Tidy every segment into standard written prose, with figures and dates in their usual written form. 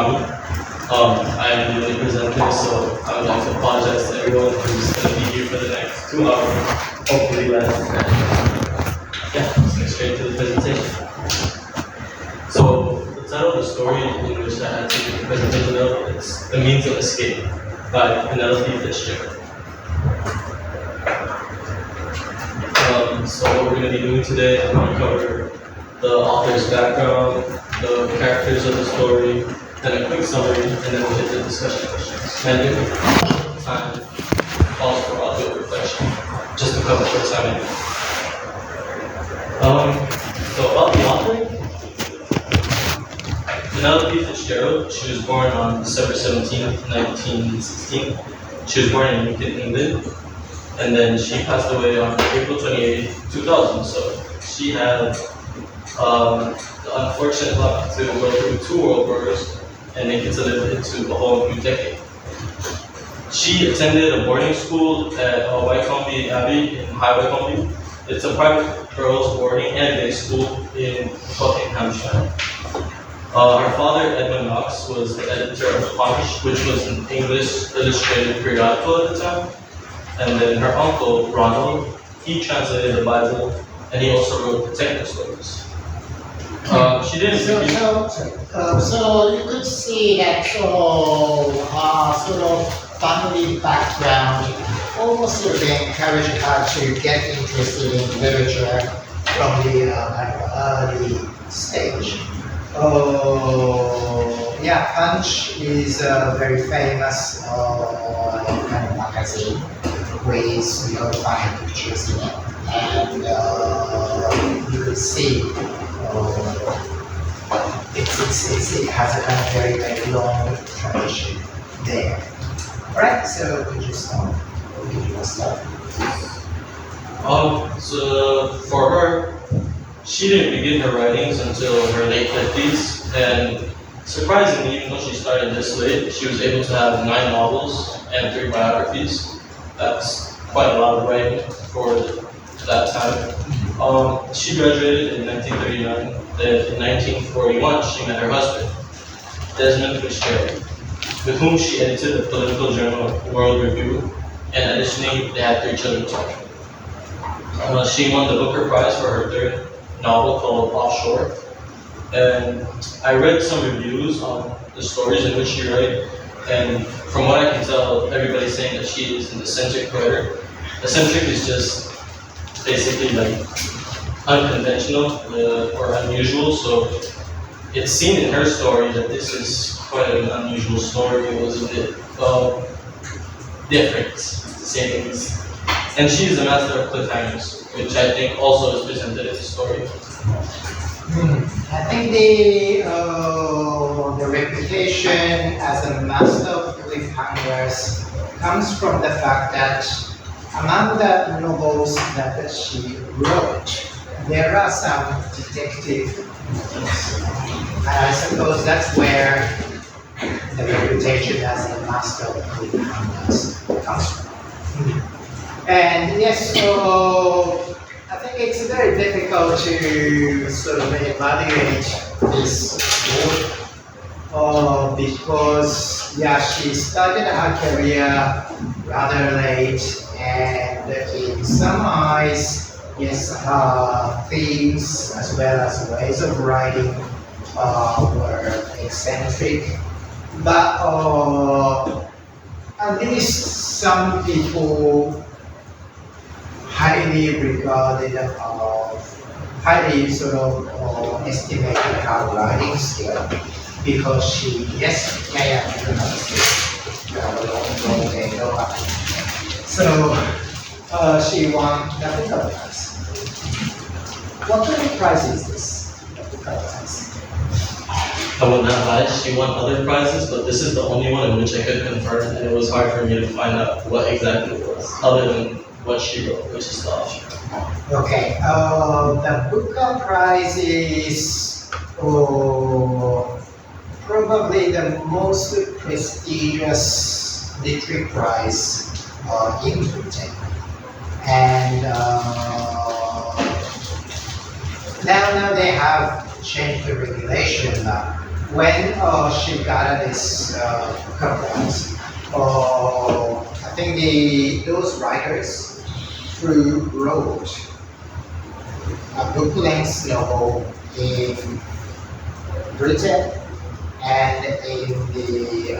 Tommy. I'm the only presenter, so I would like to apologize to everyone who's going to be here for the next 2 hours, hopefully less. Yeah, let's get straight to the presentation. So, the title of the story in which I had to do the presentation of is The Means of Escape by Penelope Fitzgerald. So what we're going to be doing today, I'm going to cover the author's background, the characters of the story, then a quick summary, and then we'll hit the discussion questions. And if time calls for audio reflection, just to cover short time. So about the author, Penelope Fitzgerald, she was born on December 17th, 1916. She was born in Lincoln, England. And then she passed away on April 28th, 2000. So she had the unfortunate luck to go through 2 world wars and make it to live into a whole new decade. She attended a boarding school at Wycombe Abbey in High Wycombe. It's a private girls' boarding and day school in Buckinghamshire. Her father, Edmund Knox, was the editor of Punch, which was an English illustrated periodical at the time. And then her uncle, Ronald, he translated the Bible, and he also wrote detective stories. She didn't. So you could see that sort of family background almost sort of encouraged her to get interested in literature from the early stage. Yeah, Punch is a very famous kind of magazine with fine pictures in it, and you can see it has a kind of very, very long tradition there. Alright, so we just start. So for her, she didn't begin her writings until her late 50s, and surprisingly, even though she started this late, she was able to have 9 novels and 3 biographies. That's quite a lot of writing for that time. She graduated in 1939. Then in 1941, she met her husband, Desmond Fitzgerald, with whom she edited the political journal World Review, and additionally, they had 3 children together. She won the Booker Prize for her 3rd novel called Offshore. And I read some reviews on the stories in which she wrote, and from what I can tell, everybody's saying that she is an eccentric writer. Eccentric is just basically like unconventional or unusual, so it's seen in her story that this is quite an unusual story. It was a bit different, to say the least. And she is a master of cliffhangers, which I think also is presented in the story. I think the reputation as a master of cliffhangers comes from the fact that among the novels that she wrote, there are some detective novels. And I suppose that's where the reputation as a master of cliffhangers comes from. And yes, so I think it's very difficult to sort of evaluate this book because, yeah, she started her career rather late, and in some eyes, yes, her themes as well as ways of writing were eccentric, but at least some people highly regarded, highly sort of estimated her writing skill because she, yes, so she won the Booker Prize. What kind of prize is this? The Booker Prize. I won that prize. She won other prizes, but this is the only one in which I could confirm, and it was hard for me to find out what exactly it was, other than what she wrote, which is the Offshore. Okay, the Booker Prize is probably the most prestigious literary prize in Britain. And now they have changed the regulation. when she got this conference, I think those writers who wrote a book-length novel in Britain and in the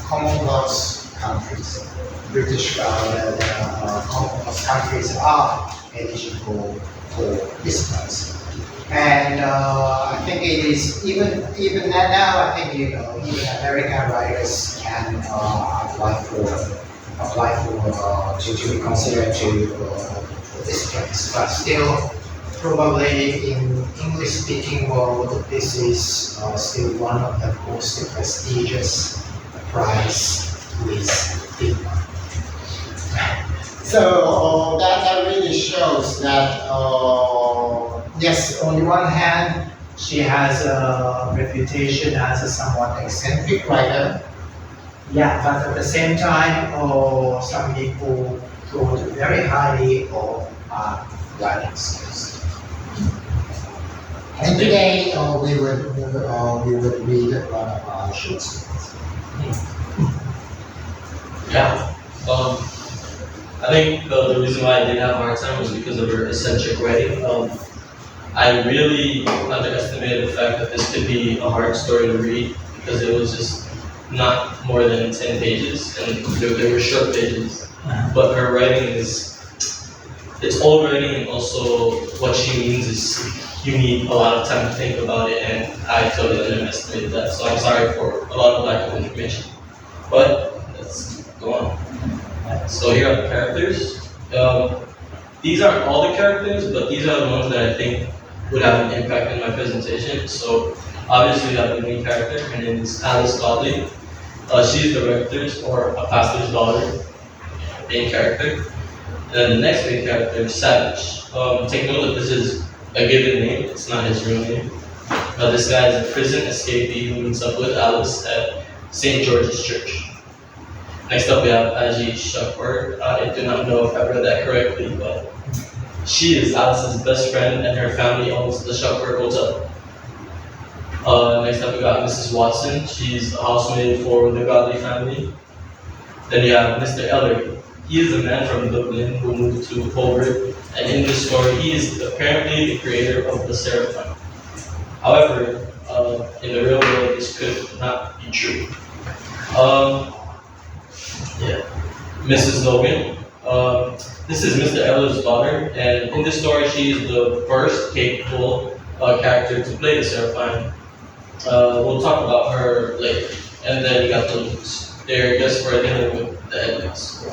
Commonwealth countries. British Commonwealth countries are eligible for this prize. And I think it is even now. I think even American writers can apply for to be considered for this prize. But still, probably in English speaking world, this is still one of the most prestigious prize with Finland. So that really shows that yes, on the one hand, she has a reputation as a somewhat eccentric writer. Yeah, but at the same time, some people thought very highly of her writing skills. And today we would read one of our short stories. Yeah. I think the reason why I did have a hard time was because of her eccentric writing. I really underestimated the fact that this could be a hard story to read because it was just not more than 10 pages and they were short pages. But her writing it's old writing, and also what she means is you need a lot of time to think about it, and I totally underestimated that. So I'm sorry for a lot of lack of information. But let's go on. So here are the characters. These aren't all the characters, but these are the ones that I think would have an impact in my presentation. So obviously we have the main character. Her name is Alice Godley. She's the rector's or a pastor's daughter, main character. And then the next main character is Savage. Take note that this is a given name, it's not his real name. This guy is a prison escapee who meets up with Alice at St. George's Church. Next up we have Aji Shukberg. I do not know if I read that correctly, but she is Alice's best friend and her family owns the Shukberg Hotel. Next up we got Mrs. Watson. She's a housemaid for the Godley family. Then you have Mr. Ellery. He is a man from Dublin who moved to Holbrook, and in this story he is apparently the creator of the Seraphim. However, in the real world this could not be true. Mrs. Logan. This is Mr. Eller's daughter, and in this story, she is the first capable character to play the Seraphim. We'll talk about her later. And then you got the Lukes. They're just for dinner with the Edmonds.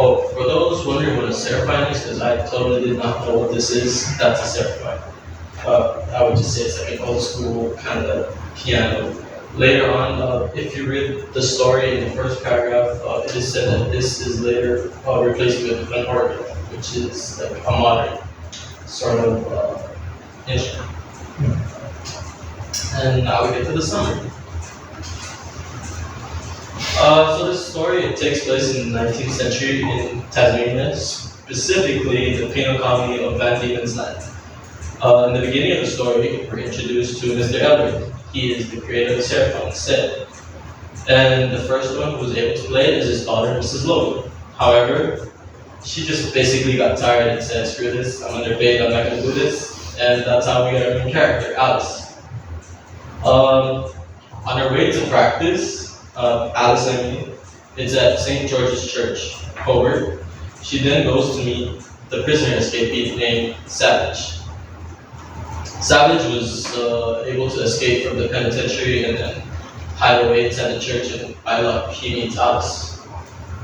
Oh, for those wondering what a Seraphim is, because I totally did not know what this is, that's a Seraphim. I would just say it's like an old school kind of piano. Later on, if you read the story in the first paragraph, it is said that this is later replaced with an organ, which is like a modern sort of instrument. And now we get to the summary. So this story, it takes place in the 19th century in Tasmania, specifically the penal colony of Van Diemen's Land. In the beginning of the story, we're introduced to Mr. Ellery. He is the creator of the Seraphim set. And the first one who was able to play it is his daughter, Mrs. Logan. However, she just basically got tired and said, screw this, I'm underpaid, I'm not gonna do this. And that's how we got our main character, Alice. On her way to practice, Alice, it's at St. George's Church, Hobart. She then goes to meet the prisoner escapee named Savage. Savage was able to escape from the penitentiary and then hide away inside the church, and by luck he meets Alice.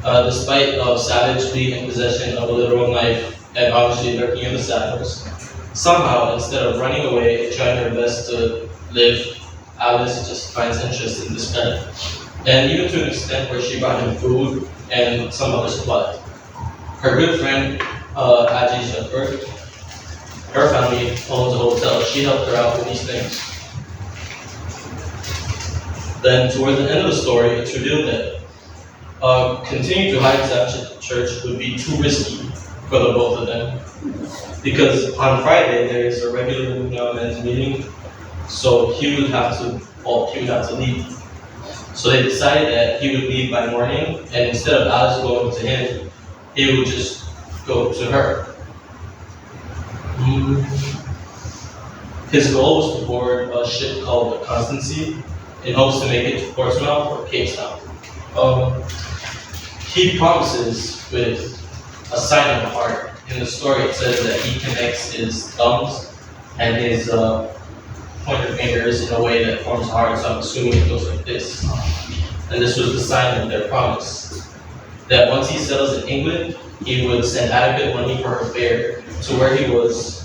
Despite Savage being in possession of a literal knife and obviously lurking in the shadows, somehow instead of running away and trying her best to live, Alice just finds interest in this man. And even to an extent where she brought him food and some other supplies. Her good friend, Aji Shukberg, her family owns a hotel. She helped her out with these things. Then towards the end of the story, it's revealed that continuing to hide Savage at the church would be too risky for the both of them. because on Friday there is a regular men's meeting, so he would have to leave. So they decided that he would leave by morning, and instead of Alice going to him, he would just go to her. Mm. His goal was to board a ship called the Constancy in hopes to make it to Portsmouth or Cape Town. He promises with a sign of the heart. In the story, it says that he connects his thumbs and his pointer fingers in a way that forms a heart, so I'm assuming it goes like this. And this was the sign of their promise. That once he settles in England, he would send adequate money for her fare to where he was,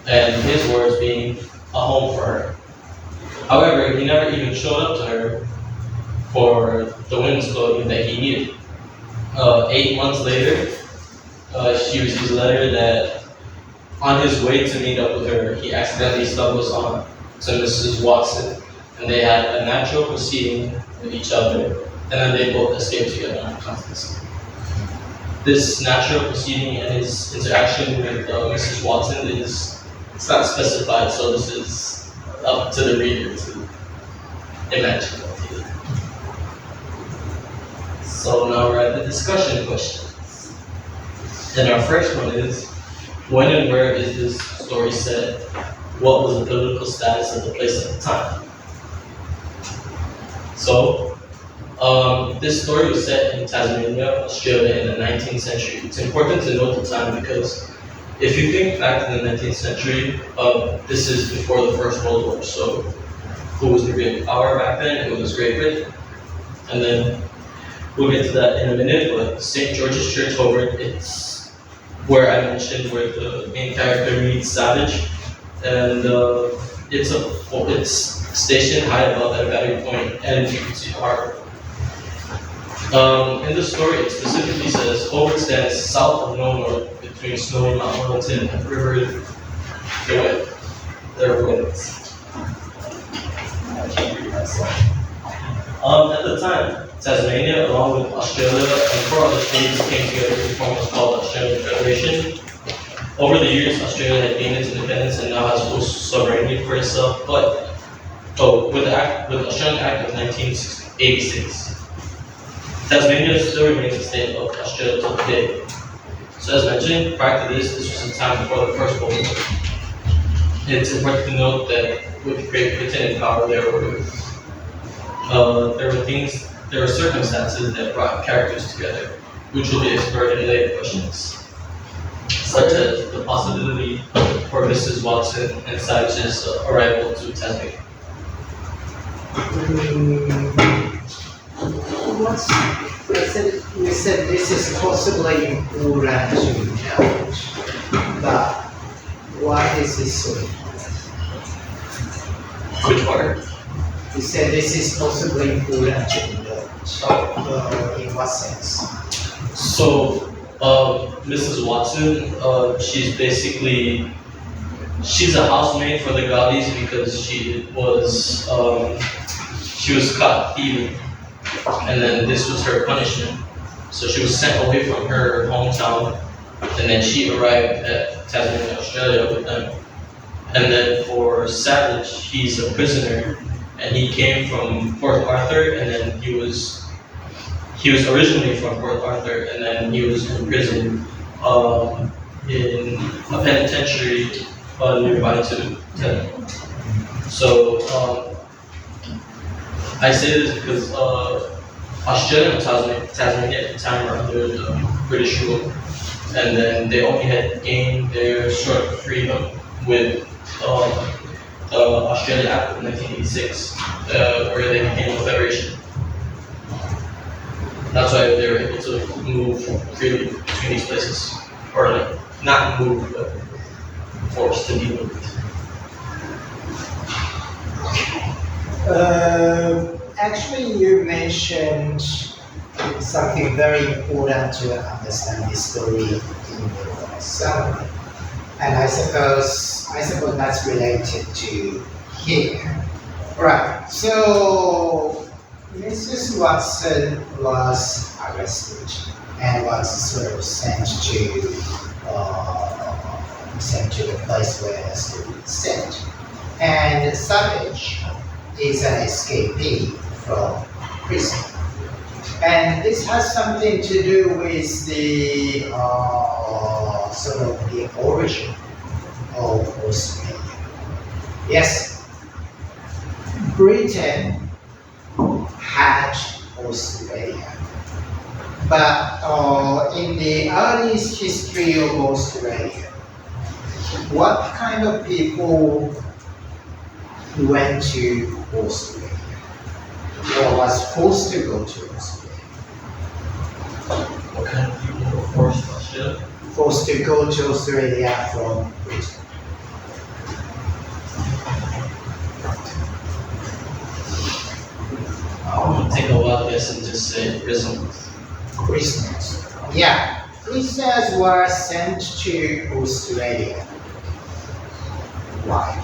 and his words being a home for her. However, he never even showed up to her for the women's clothing that he needed. 8 months later, she received a letter that on his way to meet up with her, he accidentally stumbles on to Mrs. Watson, and they had a natural proceeding with each other, and then they both escaped together on Constance. This natural proceeding and his interaction with Mrs. Watson it's not specified, so this is up to the reader to imagine. So now we're at the discussion questions. And our first one is, when and where is this story set? What was the political status of the place at the time? So, this story was set in Tasmania, Australia in the 19th century. It's important to note the time because if you think back to the 19th century, this is before the First World War. So, who was the great power back then? It was Great Britain. And then we'll get to that in a minute, but St. George's Church, Hobart, it's where I mentioned where the main character meets Savage. And it's stationed high above that battery point, and you can see the harbor. In the story, it specifically says Hobart stands south of North between snowy Mount Wellington and River Derwent. At the time, Tasmania, along with Australia and 4 other states, came together to form what's called the Australian Federation. Over the years, Australia had gained its independence and now has full sovereignty for itself, but with the Australian Act of 1986, Tasmania still remains a state of Australia till today. So as mentioned, prior to this was a time before the First World War. It's important to note that with Great Britain in power, there were circumstances that brought characters together, which will be explored in later questions, such as the possibility for Mrs. Watson and Savage's arrival to Tasmania. We said this is possibly important to note, but why is this so important? Which part? You said this is possibly important to note. In what sense? So, Mrs. Watson, she's a housemaid for the Gaudis because she was caught thieving, and then this was her punishment. So she was sent away from her hometown, and then she arrived at Tasmania, Australia with them. And then for Savage, he's a prisoner, and he came from Port Arthur, and then he was originally from Port Arthur, and then he was in prison in a penitentiary nearby to Ted. So I say this because Australia and Tasmania at the time were under the British rule, and then they only had gained their short freedom with the Australian Act of 1986, where they became a federation. That's why they were able to move freely between these places, or like not move, but forced to be moved. Actually, you mentioned something very important to understand this story in the summary, and I suppose that's related to here. Right. So Mrs. Watson was arrested and was sort of sent to sent to the place where the story is set. And Savage is an escapee from prison. And this has something to do with the sort of the origin of Australia. Yes, Britain had Australia, but in the earliest history of Australia, what kind of people went to Australia or was forced to go to Australia? What kind of people were forced to ship? Forced to go to Australia from Britain. I'm gonna take a wild guess and just say prisoners. Prisoners. Yeah, prisoners were sent to Australia. Why?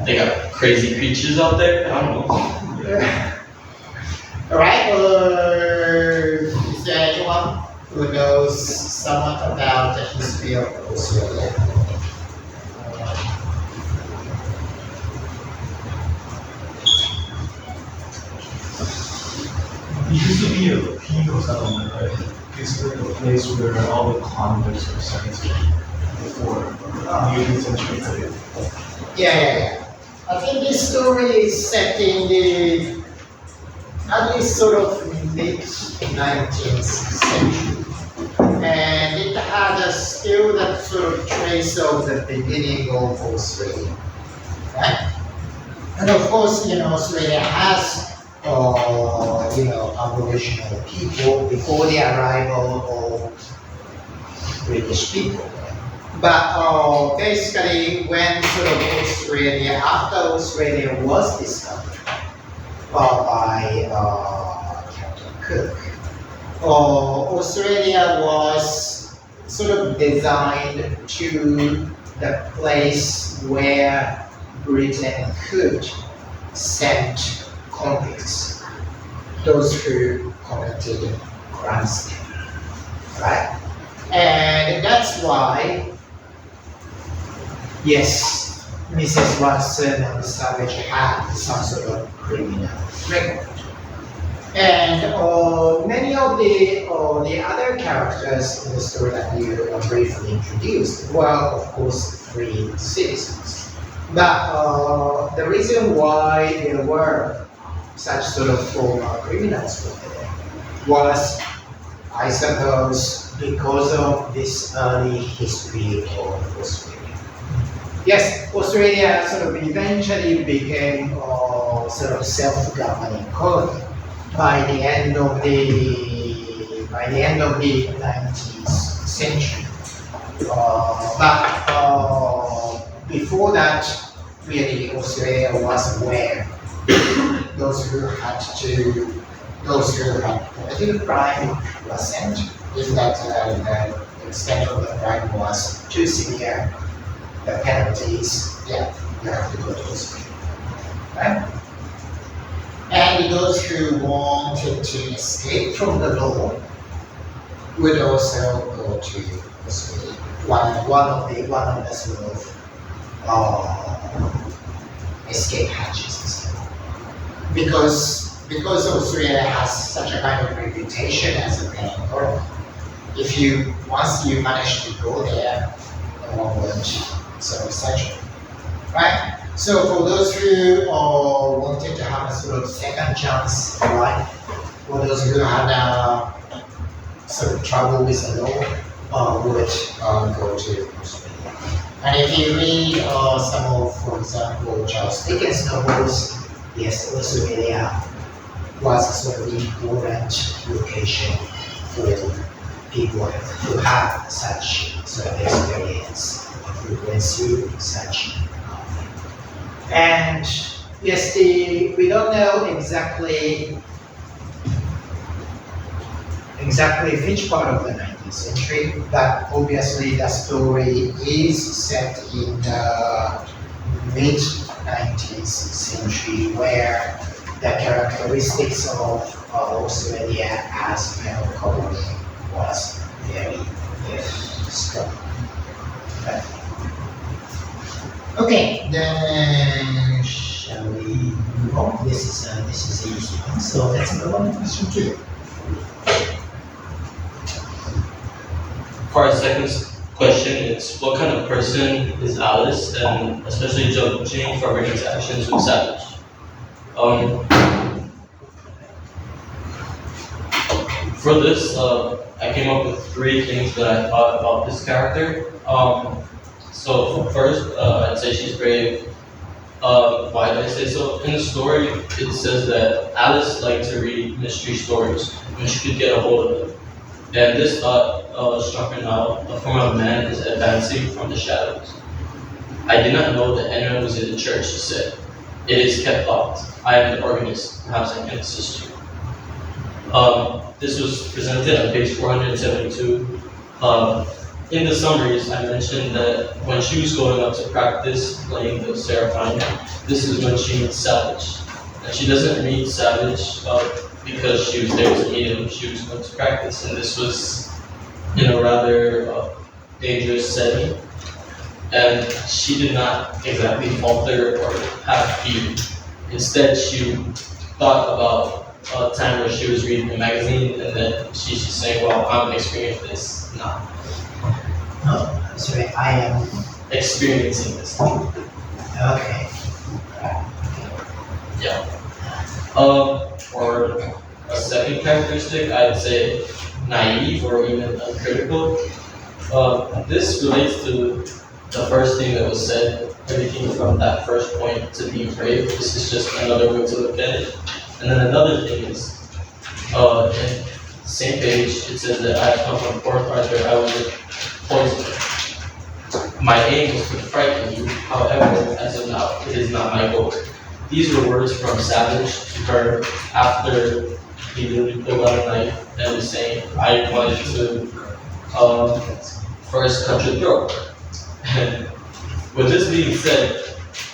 They got crazy creatures out there. I don't know. Alright, is there anyone who knows somewhat about the history of Australia? It used to be a penal settlement, right? Basically a place where all the convicts were sent to before the 18th century, right? Yeah. I think this story is set in the at least sort of mid 19th century. And it had still that sort of trace of the beginning of Australia. Right? And of course, Australia has Aboriginal people before the arrival of British people. But basically, when sort of after Australia was discovered by Captain Cook, Australia was sort of designed to the place where Britain could send convicts, those who committed crimes, right? And that's why, yes, Mrs. Watson and Savage had some sort of criminal record. And many of the other characters in the story that you briefly introduced were, of course, free citizens. But the reason why there were such sort of former criminals over there was, I suppose, because of this early history of Australia. Yes, Australia sort of eventually became sort of self-governing colony by the end of the 19th century. But before that, really, Australia was where those who had committed crime were sent. If that the extent of the crime was too severe, the penalties, yeah, you have to go to Australia, right? And those who wanted to escape from the law would also go to Australia. One of the sort of escape hatches, because Australia has such a kind of reputation as a penal colony. Once you manage to go there, no one will sort of search you, right? So for those who wanted to have a sort of second chance in life, for those who had sort of trouble with the law, would go to Australia. And if you read some of, for example, Charles Dickens' novels, yes, Australia was a sort of important location for people who have such sort of experience, who went through such. And yes, we don't know exactly which part of the 19th century, but obviously the story is set in the mid 19th century, where the characteristics of Australia as a colony was very, very strong. Okay. Okay, then shall we move on? This is a easy one, so let's move on to question 2. For our second question, it's what kind of person is Alice, and especially judging from her interactions with Savage. Um, for this, I came up with 3 things that I thought about this character. So first, I'd say she's brave. Why did I say so? In the story, it says that Alice liked to read mystery stories when she could get a hold of them. And this thought struck me now. The form of man is advancing from the shadows. I did not know that anyone was in the church, she said. It is kept locked. I am the organist. Perhaps I can assist you. This was presented on page 472. In the summaries, I mentioned that when she was going up to practice playing the Seraphine, this is when she meets Savage. And she doesn't meet Savage because she was there to meet him. She was going to practice, and this was in a rather dangerous setting. And she did not exactly falter or have fear. Instead, she thought about a time where she was reading a magazine, and then she's just saying, well, I'm experiencing this now. Oh, sorry, I am. Experiencing this. Okay. Yeah. For a second characteristic, I'd say naive or even uncritical. This relates to the first thing that was said, everything from that first point to being brave. This is just another way to look at it. And then another thing is, in the same page, it says that I come from Port Arthur, I was a poisoner. My aim was to frighten you, however, as of now, it is not my goal. These were words from Savage to her after he really pulled out a knife and was saying, I wanted to first cut your throat. And with this being said,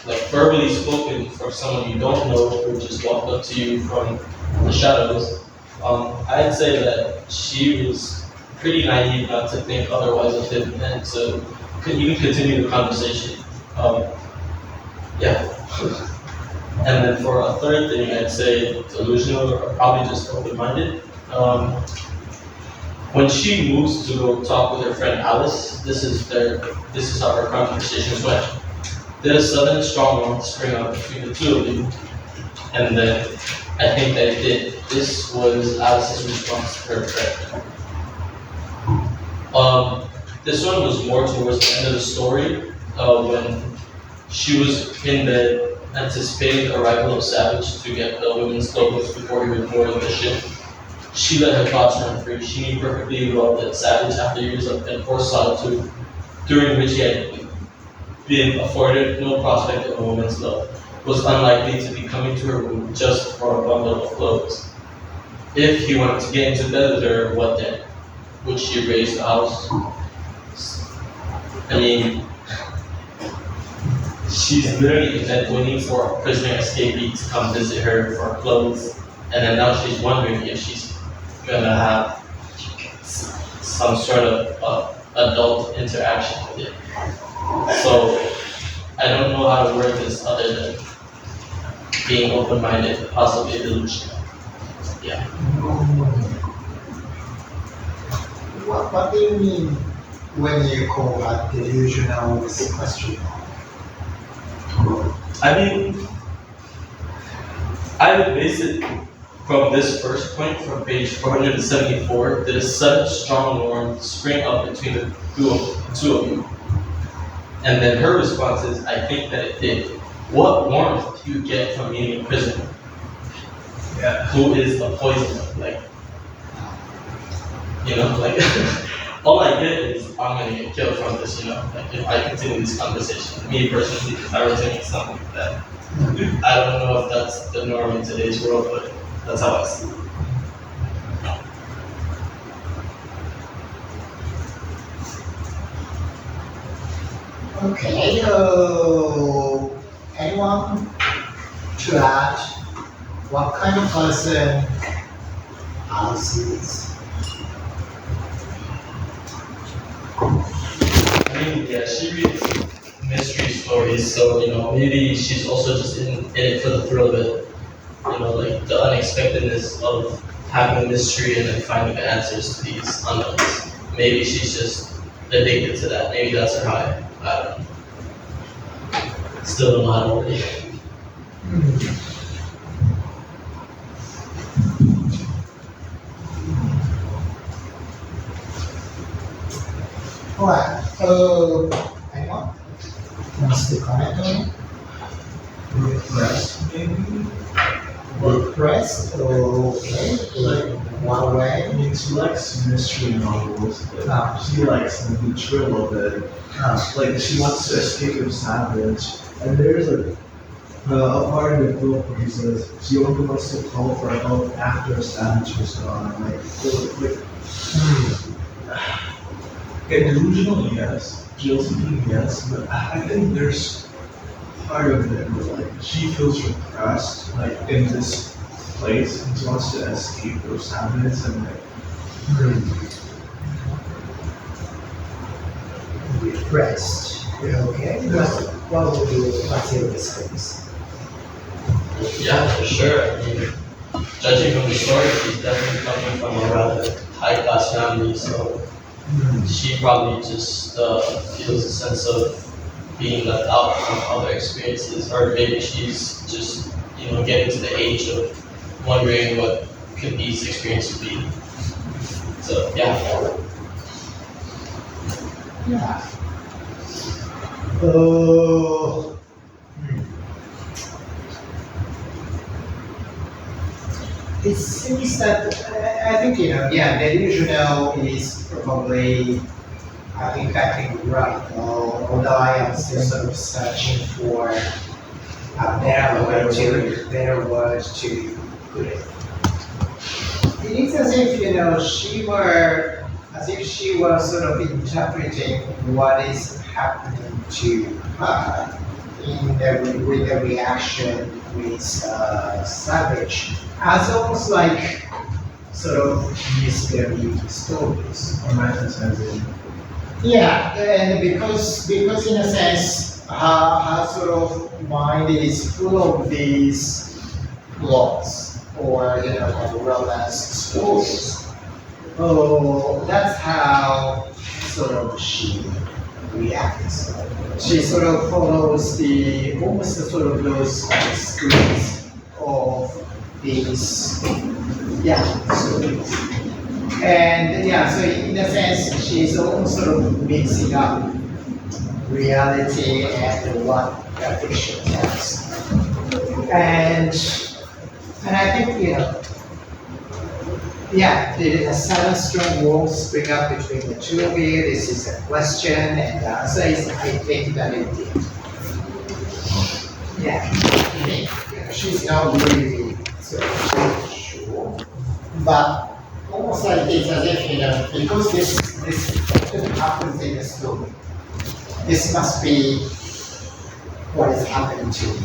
like verbally spoken for someone you don't know who just walked up to you from the shadows, I'd say that she was pretty naive not to think otherwise of him and to even continue the conversation. Yeah. And then for a third thing, I'd say delusional or probably just open-minded. When she moves to go talk with her friend Alice, this is how her conversations went. Did a sudden strong warmth spring up between the two of you? And then I think that it did. This was Alice's response to her friend. This one was more towards the end of the story, when she was in bed anticipating the arrival of Savage to get the women's clothes before he would board the ship. She let her thoughts run free. She knew perfectly well that Savage, after years of enforced solitude, during which he had been afforded no prospect of a woman's love, was unlikely to be coming to her room just for a bundle of clothes. If he wanted to get into bed with her, what then? Would she raise the house? I mean, she's literally in bed waiting for a prisoner escapee to come visit her for clothes, and then now she's wondering if she's gonna have some sort of adult interaction with it. So I don't know how to word this other than being open-minded, possibly delusional. Yeah. What do you mean when you call that delusional with a question mark? I mean, I would base it from this first point from page 474. Did a sudden strong warmth spring up between the two of you? And then her response is, I think that it did. What warmth do you get from meeting a prisoner? Yeah. Who is a poisoner? Like, you know, like, all I get is I'm gonna get killed from this, you know, like if I continue this conversation. Me personally, if I were to make something like that, I don't know if that's the norm in today's world, but that's how I see it. Okay, anyone to add what kind of person Alice is? mean, yeah, she reads mystery stories, so maybe she's also just in it for the thrill of it. Like the unexpectedness of having a mystery and then finding the answers to these unknowns. Maybe she's just addicted to that. Maybe that's her high. I don't know. Still don't know how to word it. Alright, anyone wants to comment on it? Repressed, maybe? Repressed, okay, Like, one way. I mean, she likes mystery novels, but Ah. she likes the thrill of it. Like, she wants to escape from Savage. And there's a part in the book where he says she only wants to call for help after Savage was gone. Delusional, yes. Guilty, yes. But I think there's part of it where, like, she feels repressed, like, in this place, and she wants to escape those habits, and, Repressed, okay, what would be material space? Yeah, for sure. I mean, judging from the story, she's definitely coming from a rather high class family, so she probably just feels a sense of being left out from other experiences, or maybe she's just getting to the age of wondering what could these experiences be. So yeah. Yeah. It seems that I think yeah, delusional is probably I think right. Although I am still sort of searching for a better word to put it. It is as if she was sort of interpreting what is happening to her with the reaction with Savage as almost like sort of mystery stories. romanticizing. Yeah, and because in a sense her sort of mind is full of these plots or kind of romance stories. Oh, that's how sort of she reacts. She sort of follows almost the sort of those scripts of these stories. And yeah, so in a sense, she's almost sort of mixing up reality and what the fiction tells. And I think there is a sudden strong wall spring up between the two of you. This is a question, and the answer is I think that it did. Yeah, she's not really sort of sure, but almost like it's as if because this often happens in the story. This must be what is happening to me,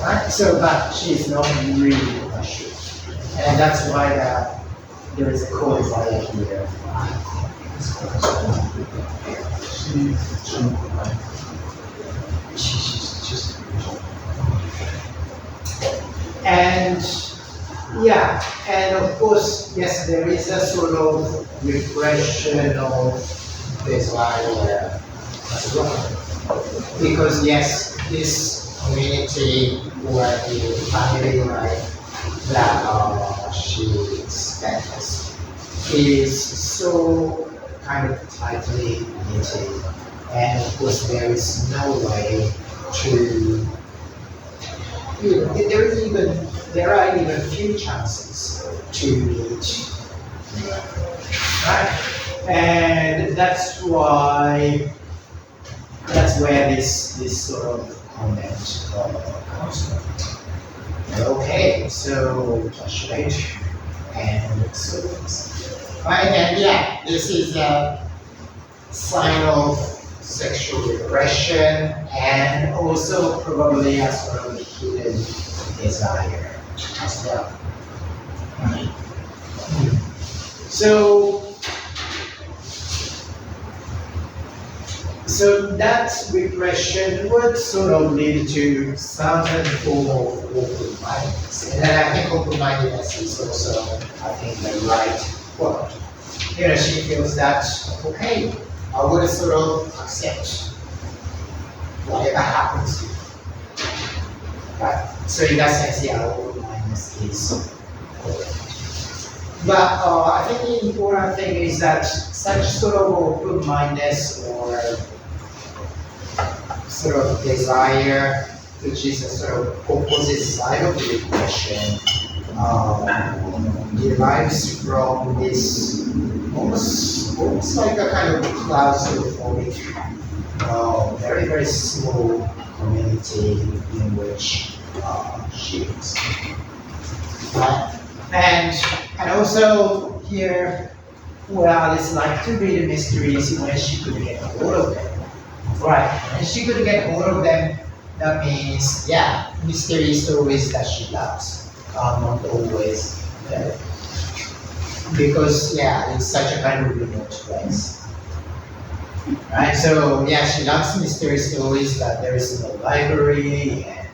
right? So, but she's not really sure, and that's why there is a codifier here. She's just. And yeah, and of course, yes, there is a sort of repression of desire as well. Because yes, this community or the family life that she spends is so kind of tightly knitted, and of course there is no way to there are even few chances to meet, right? And that's where this sort of comment comes from. Okay, so touch rate and so right, and yeah, this is a sign of sexual repression and also probably a sort of hidden desire as well. Right. So So that repression would sort of lead to some form of open-mindedness. And then I think open-mindedness is also, I think, the right word. She feels that, okay, I would sort of accept whatever happens. Right. So in that sense, yeah, open-mindedness is important. But I think the important thing is that such sort of open-mindedness or sort of desire, which is a sort of opposite side of the equation, derives from this almost like a kind of claustrophobic, very, very small community in which she is. And also here, where Alice liked to read the mysteries when she could get hold of them. Right, and she could get hold of them, that means, yeah, mystery stories that she loves, not always because, yeah, it's such a kind of remote place. Right, so, yeah, she loves mystery stories, but there is no library, and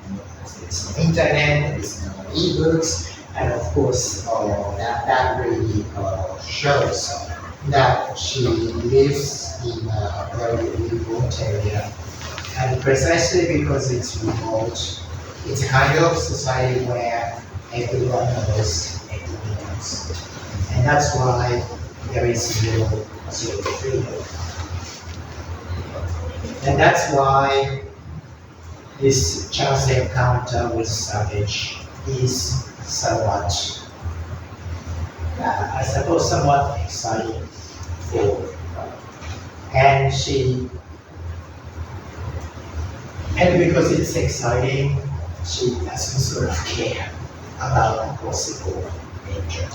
there is no internet, there is no ebooks, and of course, that really shows that she lives in a very remote area. And precisely because it's remote, it's a kind of society where everyone knows everyone else. And that's why there is no sort of freedom. And that's why this chance encounter with Savage is somewhat, I suppose, somewhat exciting for her. And because it's exciting, she doesn't sort of care about possible danger.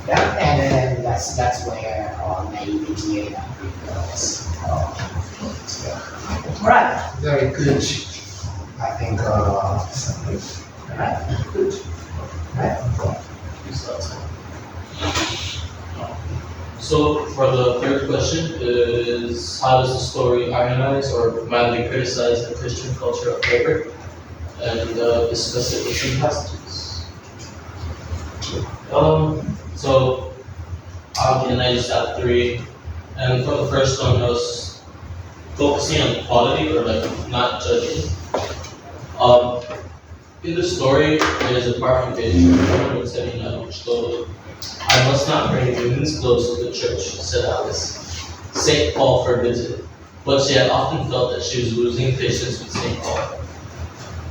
Yeah, and then that's where naivety and comes. Right, very good. I think something. Right, good. Right. So for the third question is, how does the story ironize or mildly criticize the Christian culture of favor, and discuss it with some passages? So I just have three, and for the first one I was focusing on quality, or like not judging. In the story, there's a part from page 179 which goes, "I must not bring women's clothes to the church," said Alice. St. Paul forbids it, but she had often felt that she was losing patience with St. Paul.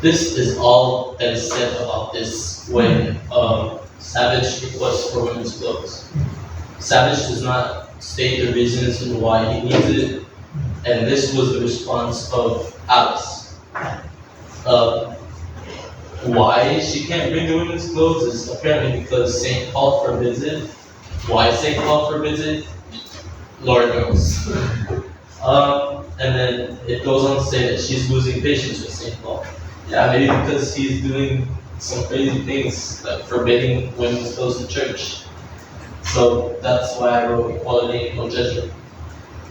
This is all that is said about this when Savage requests for women's clothes. Savage does not state the reasons and why he needs it, and this was the response of Alice. Why she can't bring the women's clothes is apparently because St. Paul forbids it. Why St. Paul forbids it, Lord knows. And then it goes on to say that she's losing patience with St. Paul. Yeah, maybe because he's doing some crazy things, like forbidding women's clothes to church. So that's why I wrote equality and no judgment.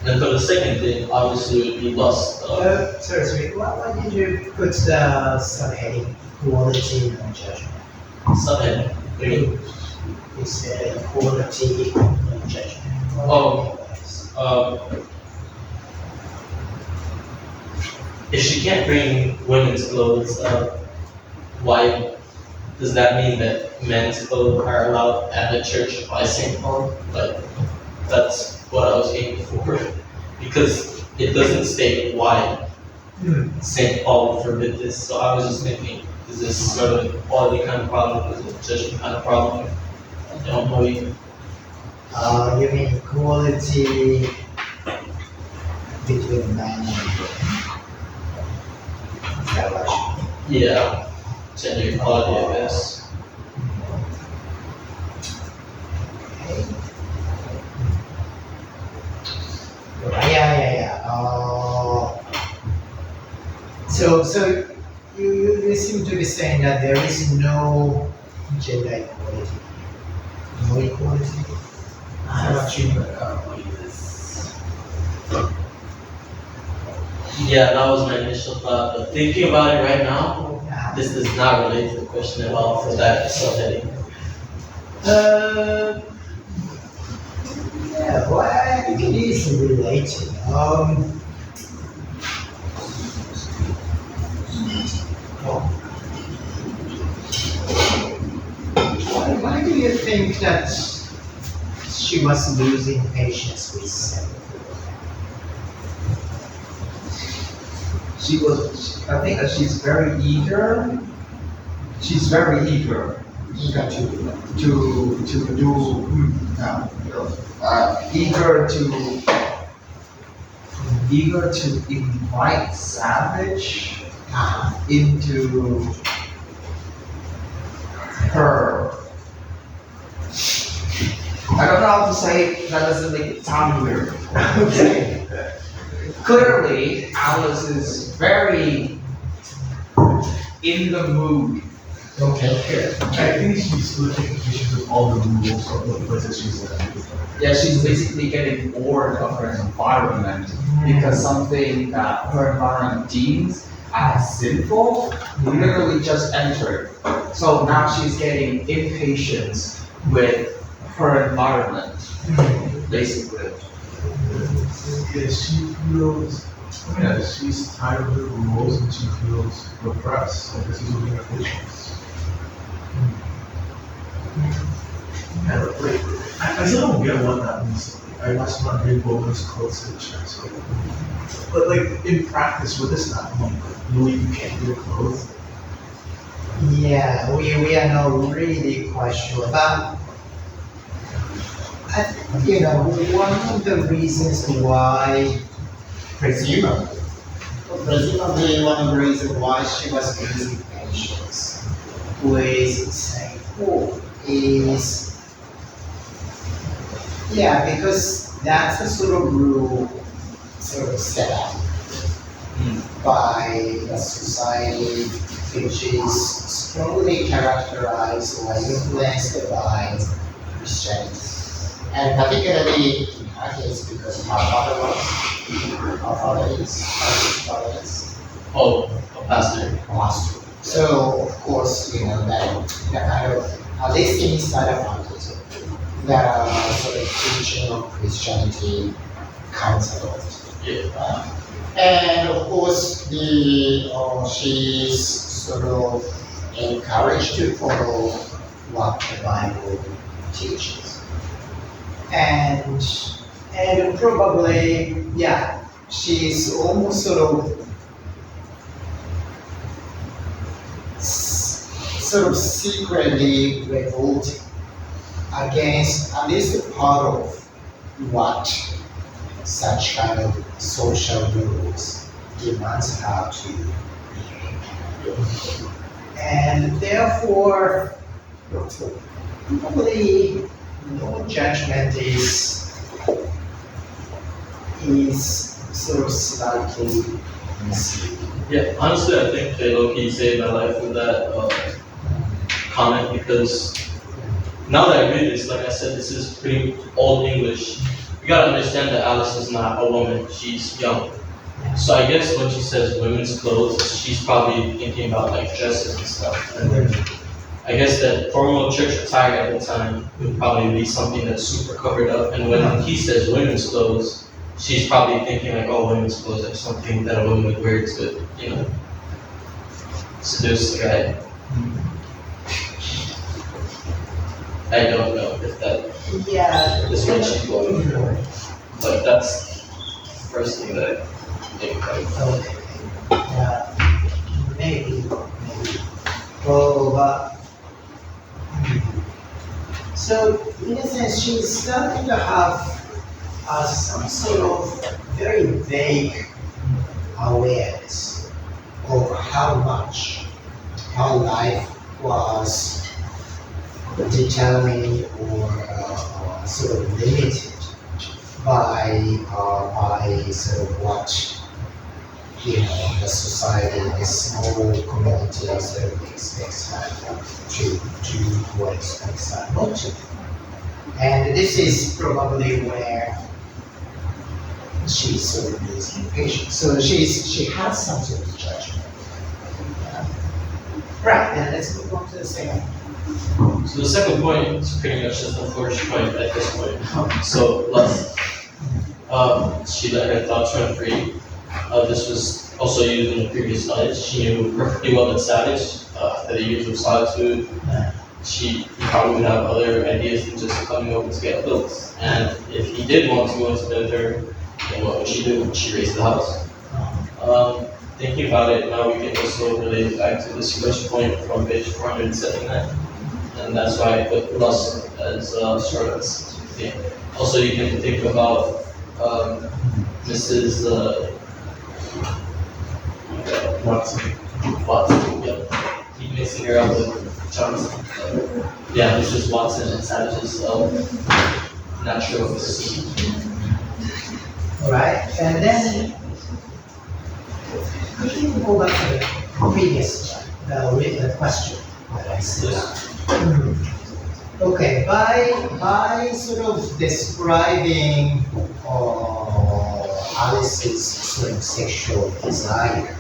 And for the second thing, obviously it would be lust. Sorry, why did you put the subheading equality and no judgment? Subheading. It's equality and no judgment. If she can't bring women's clothes, why does that mean that men's clothes are allowed at the church by St. Paul? Like, that's what I was aiming for. Because it doesn't state why St. Paul would forbid this. So I was just thinking, is this sort of an equality kind of problem? Is it a judgment kind of problem? I don't know either. You mean equality between men and women? Is that what you mean? Yeah, gender equality, I guess. Okay. Yeah. So you seem to be saying that there is no gender equality. No equality? I'm not sure. Yeah, that was my initial thought. But thinking about it right now, Uh, this does not relate to the question at all for that subheading. uh, yeah, well, I think it is related. Why do you think that she was losing patience with Sam? I think that she's very eager. She's very eager Eager to to do, eager to invite Savage into her. I don't know how to say it, that doesn't make it sound weird. okay. Clearly, Alice is very in the mood. Okay. I think she's looking issues with all the rules of the places she's in. Yeah, she's basically getting bored of her environment because something that her environment deems as sinful literally just entered. So now she's getting impatience with her environment, basically. Yeah, she feels, she's tired of the rules and she feels repressed. I guess she's losing her patience. Yeah, like, I still don't get what that means. I must not bring women's clothes to the church. But like in practice, what does that mean? You can't wear clothes. Yeah, we are not really quite sure, but I think, one of the reasons why, presumably one of the reasons why she was losing patience with Saint Paul is, yeah, because that's a sort of rule sort of set up by a society which is strongly characterized or influenced by Christianity. And particularly in her case because her father is Oh, a pastor. pastor. So of course, that kind of, at least inside of faculty, that sort of teaching of Christianity comes a lot. Yeah. And of course, she's sort of encouraged to follow what the Bible teaches. And probably, yeah, she's almost sort of secretly revolting against at least a part of what such kind of social rules demands her to behave. And therefore, probably no judgment is sort of slightly misleading. Yeah, honestly, I think they low-key saved my life with that comment because now that I read this, like I said, this is pretty old English. You gotta understand that Alice is not a woman, she's young. So I guess when she says women's clothes, she's probably thinking about like dresses and stuff. And then I guess that formal church attire at the time would probably be something that's super covered up. And when he says women's clothes, she's probably thinking like, oh, women's clothes are something that a woman would wear to, seduce the guy. I don't know if that is what she's going for, but that's the first thing that I think of. Okay. Yeah. Maybe. Oh, but so in a sense, she's starting to have some sort of very vague awareness of how much her life was determined or sort of limited by sort of what the society, the small community sort of expects her to do or expects her not to do. And this is probably where she's sort of losing patience. So she has some sort of judgment. Yeah. Right, then let's move on to the second. So the second point is pretty much just the first point at this point. So lust. She let her thoughts run free. This was also used in the previous slides. She knew perfectly well that Savage, after the years of solitude, she probably would have other ideas than just coming over to get clothes. And if he did want to go into bed with her, then what would she do? She raised the house. Thinking about it now, we can also relate it back to this first point from page 479. And that's why I put lust as sort of thing. Also, you can think about Mrs. Watson. Watson. Yeah. Keep mixing her up with Johnson. Yeah, Mrs. Watson and Savage's natural physique. All right, and then could you go back to the previous the question that I said? Okay, by sort of describing Alice's sort of sexual desire,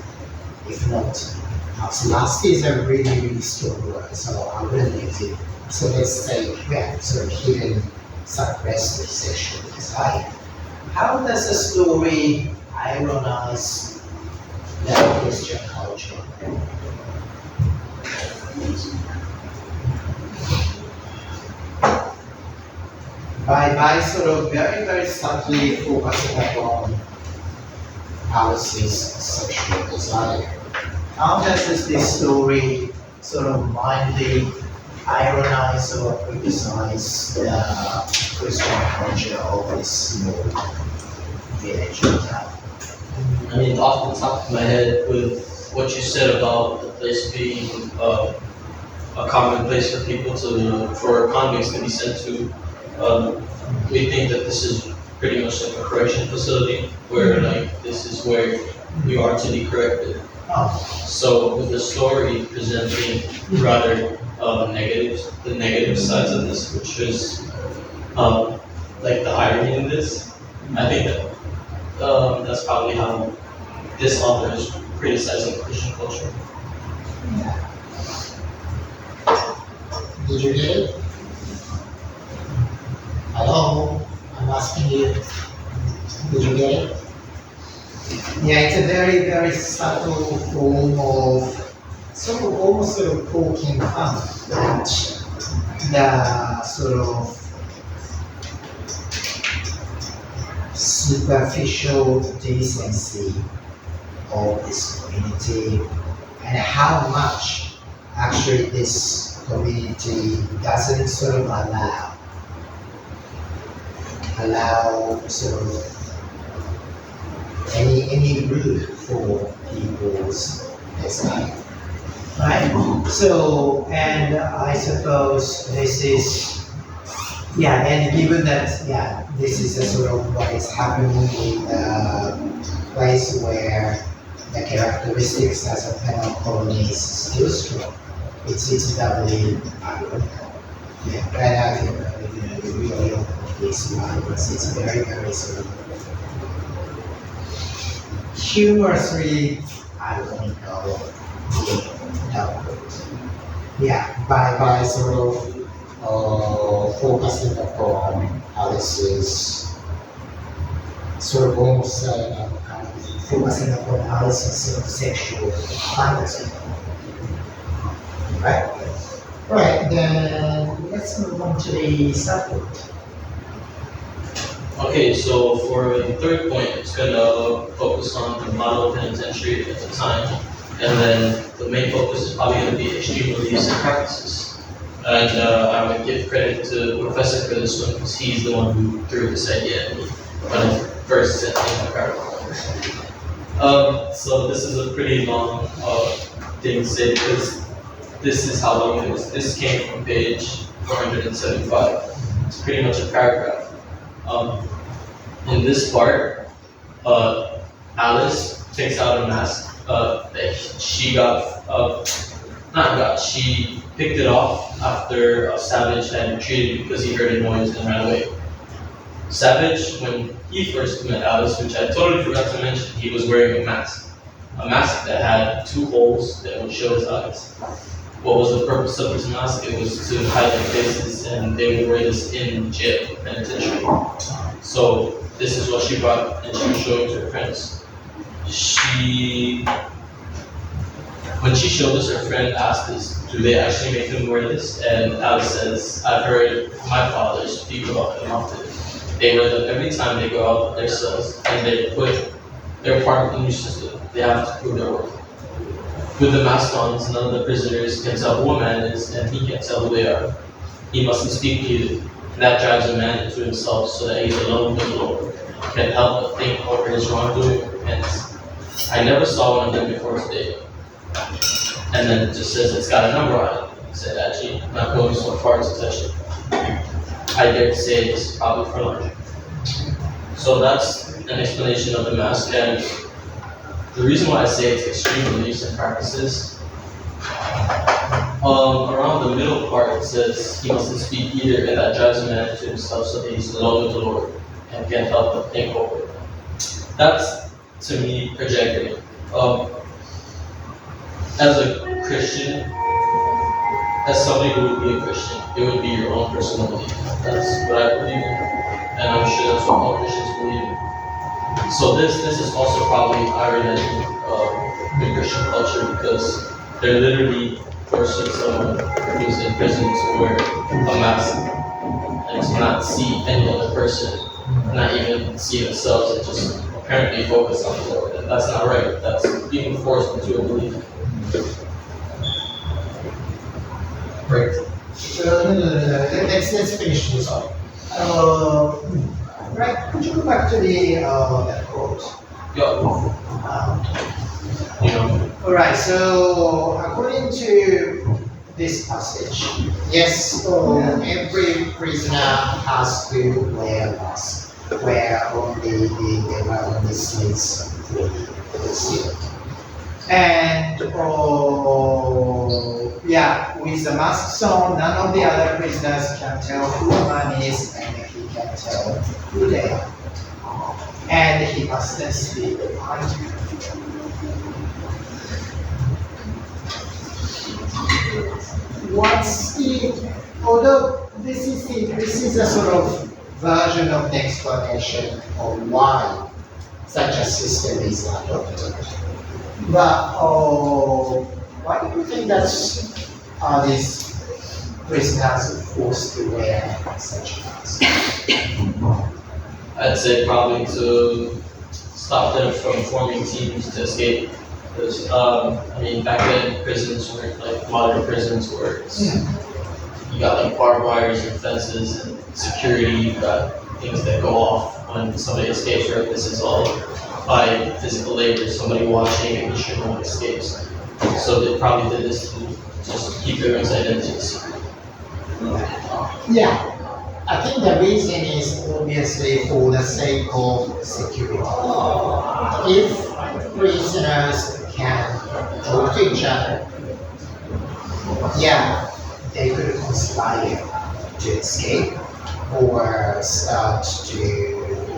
if not, lust is a really, really strong word, so I wouldn't use it. So let's say, yeah, sort of hidden, suppressed sexual desire. How does the story ironize the Christian culture? By sort of very, very subtly focusing upon Alice's sexual desire. How does this story sort of mildly ironize or criticize the Christian culture of this small village or town? I mean, off the top of my head, with what you said about the place being a common place for people for convicts to be sent to, we think that this is pretty much like a correction facility where like this is where you are to be corrected. So with the story presenting rather the negative sides of this, which is like the irony in this, I think that that's probably how this author is criticizing Christian culture. Yeah. Did you get it? Hello? I'm asking you. Did you get it? Yeah, it's a very, very subtle form of sort of almost sort of poking fun at the sort of superficial decency of this community and how much actually this community doesn't sort of allow sort of any room for people's desire. Right? So, and I suppose this is, yeah, and given that, yeah, this is a sort of what is happening in a place where the characteristics as a penal colony is still strong, it's doubly ironical. Yeah, and I think you really open this line, it's very, very sort of humorously ironical. Yeah, by sort of focusing upon Alice's sort of almost kind of focusing upon Alice's sort of sexual fantasy. Right? Right, then let's move on to the subplot. Okay, so for the third point, it's going to focus on the model penitentiary at the time, and then the main focus is probably going to be extreme beliefs and practices. And I would give credit to the professor for this one because he's the one who threw this idea at me when I first sent in my paragraph. So this is a pretty long thing to say because this is how long it is. This came from page 475. It's pretty much a paragraph. In this part, Alice takes out a mask that she she picked it off after Savage had retreated because he heard a noise and ran away. Savage, when he first met Alice, which I totally forgot to mention, he was wearing a mask. A mask that had two holes that would show his eyes. What was the purpose of this mask? It was to hide their faces, and they would wear this in jail, penitentiary. So this is what she brought, and she was showing to her friends. When she showed this, her friend asked us, do they actually make them wear this? And Alice says, I've heard my father speak about them often. They wear them every time they go out of their cells, and they put their part in the new system. They have to prove their worth. With the mask on, none of the prisoners can tell who a man is, and he can't tell who they are. He mustn't speak either. And that drives a man into himself so that he's alone with the Lord. Can't help but think over his wrongdoing and repents. I never saw one of them before today. And then it just says it's got a number on it. It said, actually, not going so far as to touch it. I dare to say it's probably for larger. So that's an explanation of the mask. And the reason why I say it's extreme beliefs and practices, around the middle part it says he mustn't speak either, and that drives a man into himself so that he's alone with the Lord and can't help but think over it. That's, to me, projecting. As a Christian, as somebody who would be a Christian, it would be your own personal belief. That's what I believe in, and I'm sure that's what all Christians believe in. So this is also probably higher than the Christian culture, because they're literally forcing someone who's in prison to wear a mask and to not see any other person, not even see themselves, and just apparently focus on the Lord. And that's not right. That's being forced into a belief. Right. No. Let's finish this off. Right, could you go back to that quote? Yeah. All right, so according to this passage, yes, every prisoner has to wear a mask, where only there are only slaves sealed. And with the masks on, none of the other prisoners can tell who a man is, and he can tell who they are. And he must then speak unto you. Although this is a sort of version of the explanation of why such a system is adopted. But why do you think that these prisoners are forced to wear such masks? I'd say probably to stop them from forming teams to escape. Because, back then prisons weren't like modern prisons where you got like barbed wires and fences and security, you got things that go off when somebody escapes, right? This is all by physical labor, somebody watching and making sure no one escapes. So they probably did this to just keep everyone's identity secret. Yeah. I think the reason is obviously for the sake of security. If prisoners can talk to each other, they could conspire to escape or start to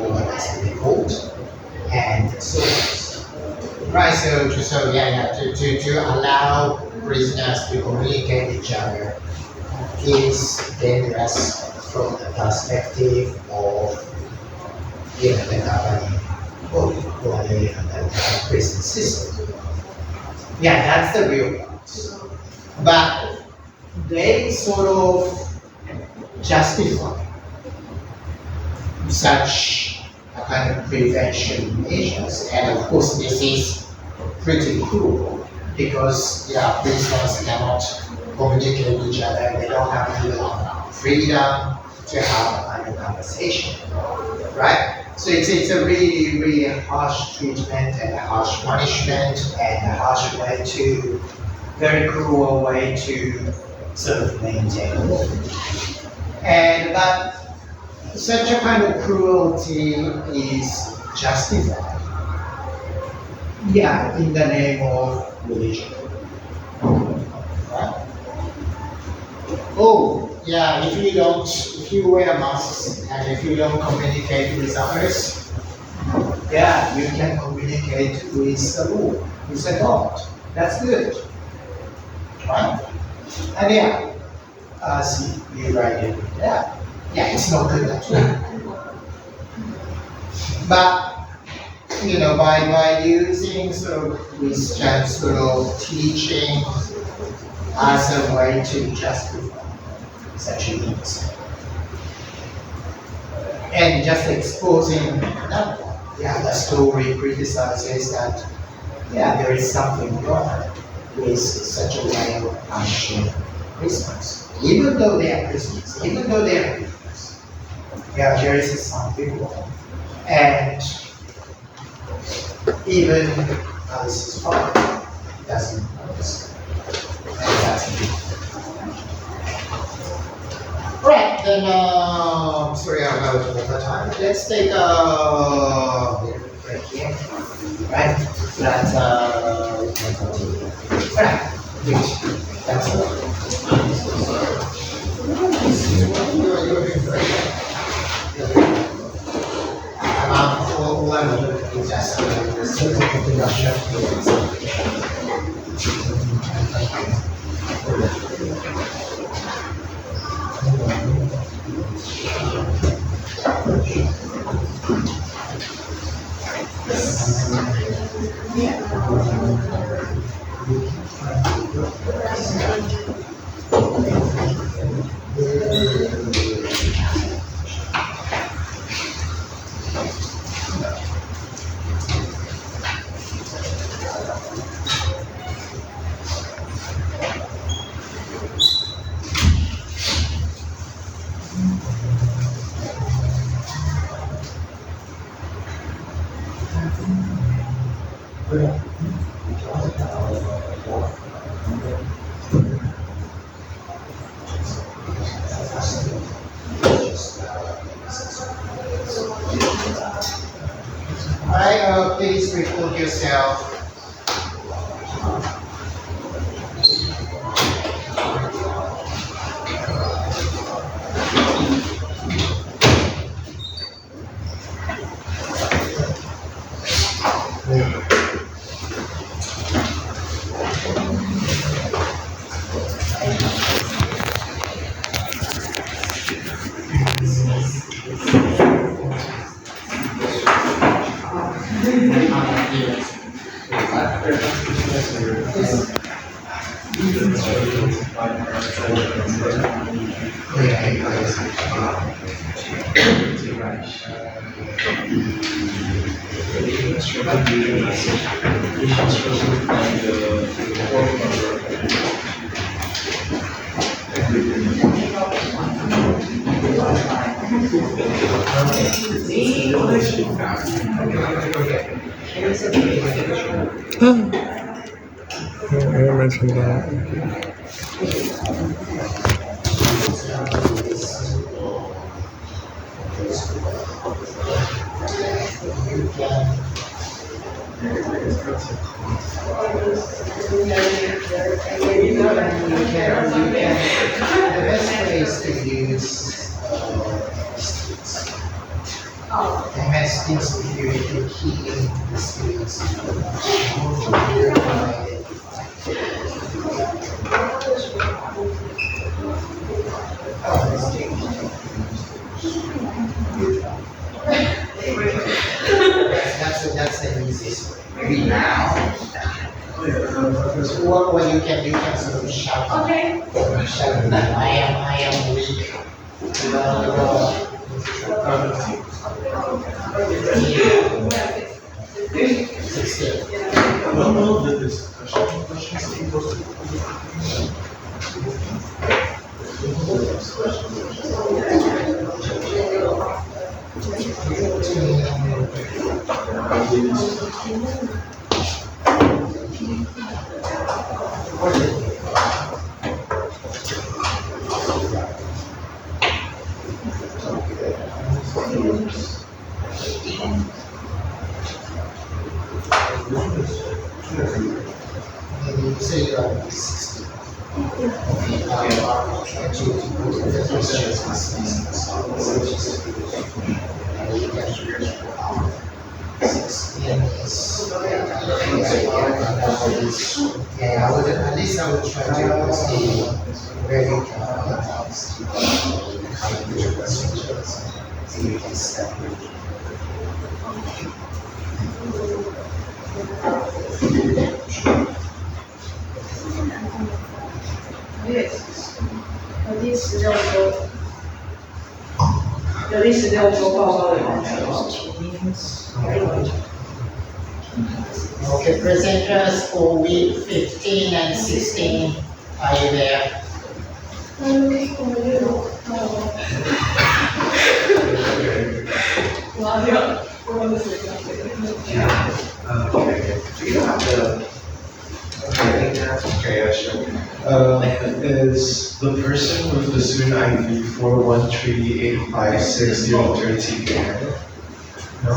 organize a revolt and so on. Right, to allow prisoners to communicate with each other is dangerous from the perspective of the governing body or the prison system. Yeah, that's the real part. But they sort of justify such a kind of prevention measures, and of course this is pretty cruel because prisoners cannot communicate with each other. They don't have even freedom to have a kind of conversation, right? So it's a really, really harsh treatment and a harsh punishment and a harsh way to, very cruel way to sort of maintain order. But such a kind of cruelty is justified, in the name of religion. Right? Oh, yeah, if you wear masks and if you don't communicate with others, yeah, you can communicate with the Lord, with the God. That's good, right? And yeah, as you write it, yeah, it's not good at all. But by using sort of Christian sort of teaching as a way to justify such a things. And just exposing that, yeah, the story criticizes that, yeah, there is something wrong with such a way of punishing Christmas. Even though they are Christians, even though they are Christians, yeah, there is something wrong. And even Alice's father doesn't understand. And that's it. Right, then, sorry about the time. Let's take a break here. Right? That's, right, good. That's all. You're doing great. All I want to do is just the simple introduction. Alright, please record yourself. I mentioned that. The best way is to use MS security key in the students. That's the easiest way. Maybe now. Or you can sort of shout. Okay. Shout that I am weak. I don't know that there's Maybe say 60. Yeah, I would at least I would try to stay very balanced. So you can separate. Okay, presenters for week 15 and 16, are you there? Is the person with the student ID 413856013? No.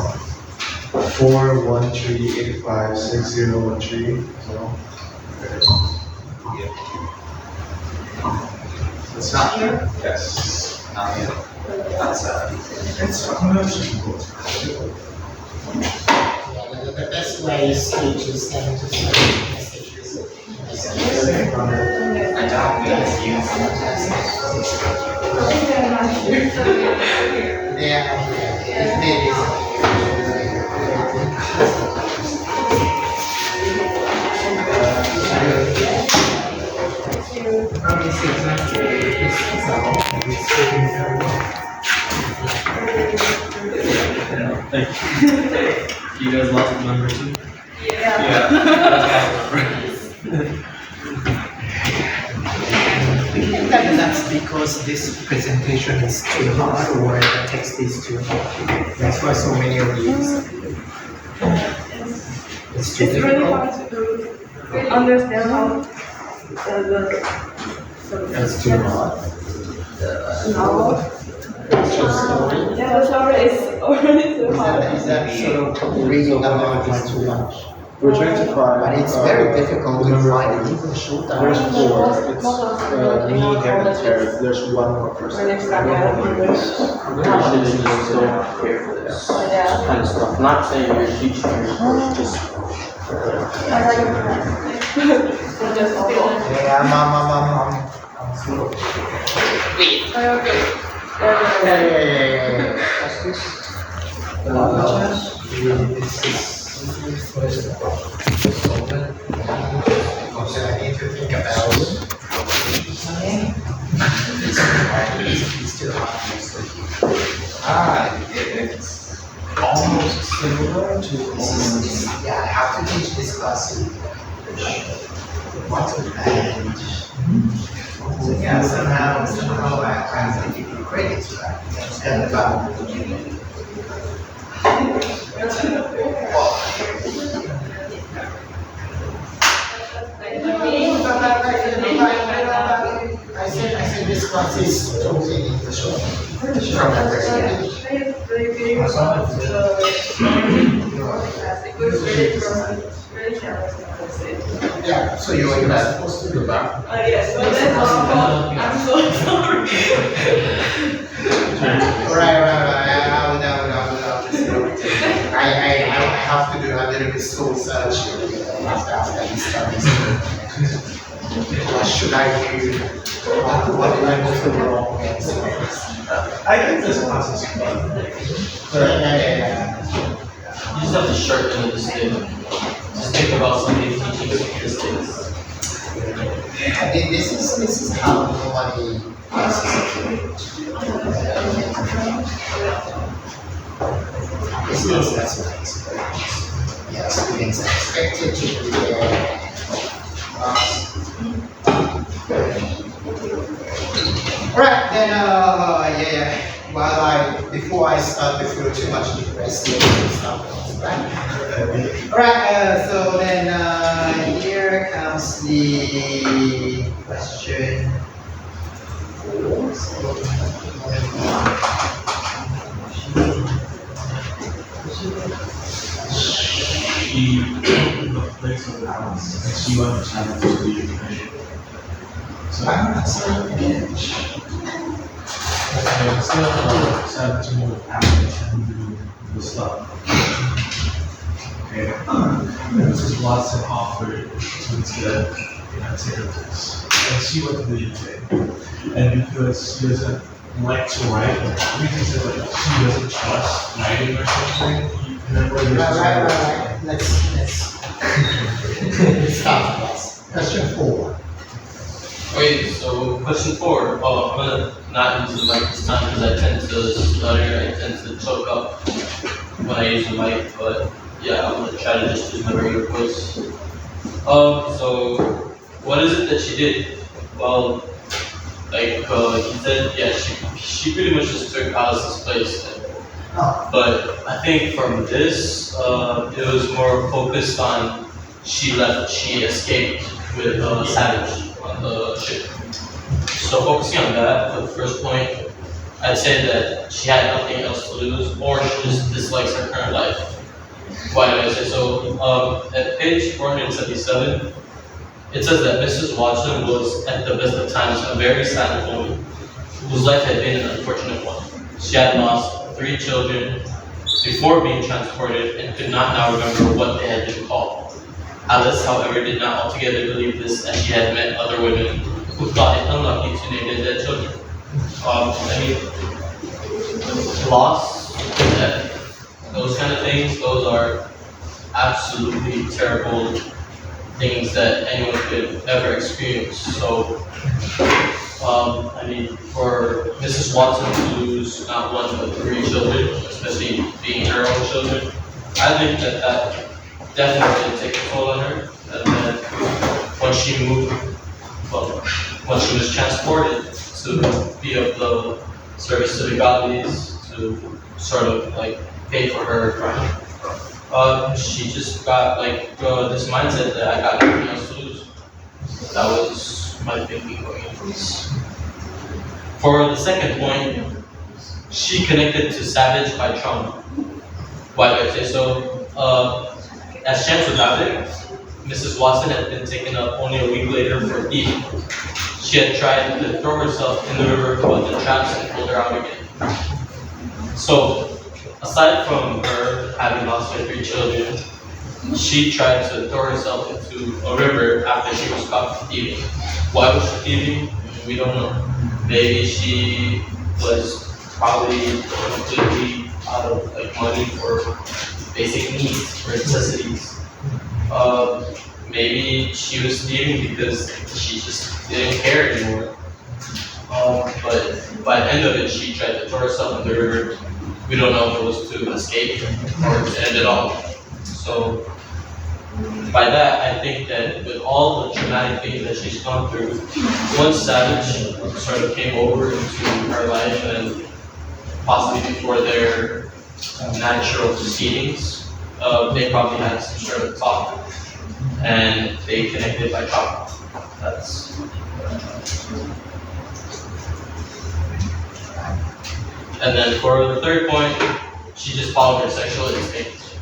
413856013? No. It's not here? Yes. Not here. It's Yeah, the best way is to send to some messages. I don't think You guys lost the number too? Yeah. That's because this presentation is too hard or the text is too hard. That's why so many of these. It's too It's really difficult. hard to understand how the That's too hard. novel. Yeah, the story is already too hard. Is that sort of reading about is too much? We're trying to find. But it's very difficult to find it even short There's time. four. It's me, him, and Terry. There's one more person. When next time I have English. I'm pretty sure they just don't care for this Yeah. kind of stuff. Not saying you're teaching your course, just. Just all. Yeah, mom. Okay. Yeah. What's this? I need to think about it. It's too hard. It's almost similar to. Yeah, I have to teach this class. What a band. So yeah, somehow I have to give you credit for that. And I said this class is totally English from that perspective. Yeah, so you're not supposed to do that. Yes, but that's all. I'm so sorry. Right. I have to do a little bit soul search after this study. What should I do? What do I go to wrong? I think this class is fun. Yeah. You just have to sharpen the stick. Just think about somebody teaching you these things. This is how nobody This is that's my experience. Yeah, students are expected to be there. Alright, then yeah. Before I start to feel too much depressed, Alright, so then here comes the question. She plays with balance, and she understands to be. So I'm not so bitch. so instead of Savage to move after and do the stuff. Okay. And Mrs. Watson offered to instead, take her place. And she went to the UK. And because she doesn't like to write, we can say like she doesn't trust writing or something. Remember this Right. Let's stop this. Question 4. Okay, so question 4. Oh, I'm gonna not use the mic this time because I tend to stutter, I tend to choke up when I use the mic, but yeah, I'm gonna try to just use my regular voice. So what is it that she did? Well, like he said, yeah, she pretty much just took Alice's place. Oh, But I think from this, it was more focused on she escaped with Savage on the ship. So focusing on that, for the first point, I'd say that she had nothing else to lose, or she just dislikes her current life. Why do I say so? At page 477, it says that Mrs. Watson was, at the best of times, a very sad woman whose life had been an unfortunate one. She had lost 3 children before being transported and could not now remember what they had been called. Alice, however, did not altogether believe this, as she had met other women who thought it unlucky to name their dead children. Loss, death, those kind of things, those are absolutely terrible things that anyone could ever experience. So, for Mrs. Watson to lose not 1 but 3 children, especially being her own children, I think that definitely did take a toll on her. And then once she was transported to be of the service to the godlies, to sort of like pay for her crime, she just got this mindset that I got nothing else to lose. That was my thinking going into this. For the second point, she connected to Savage by trauma. Why do I say so? As chance would have it, Mrs. Watson had been taken up only a week later for thieving. She had tried to throw herself in the river, but the traps had pulled her out again. So, aside from her having lost her 3 children, she tried to throw herself into a river after she was caught thieving. Why was she thieving? We don't know. Maybe she was probably completely out of money for basic needs, for necessities. Maybe she was thieving because she just didn't care anymore. But by the end of it, she tried to throw herself in the river. We don't know if it was to escape or to end it all. So by that, I think that with all the traumatic things that she's gone through, once Savage sort of came over into her life and possibly before their natural proceedings, they probably had some sort of talk and they connected by trauma. That's And then for the third point, she just followed her sexual instinct.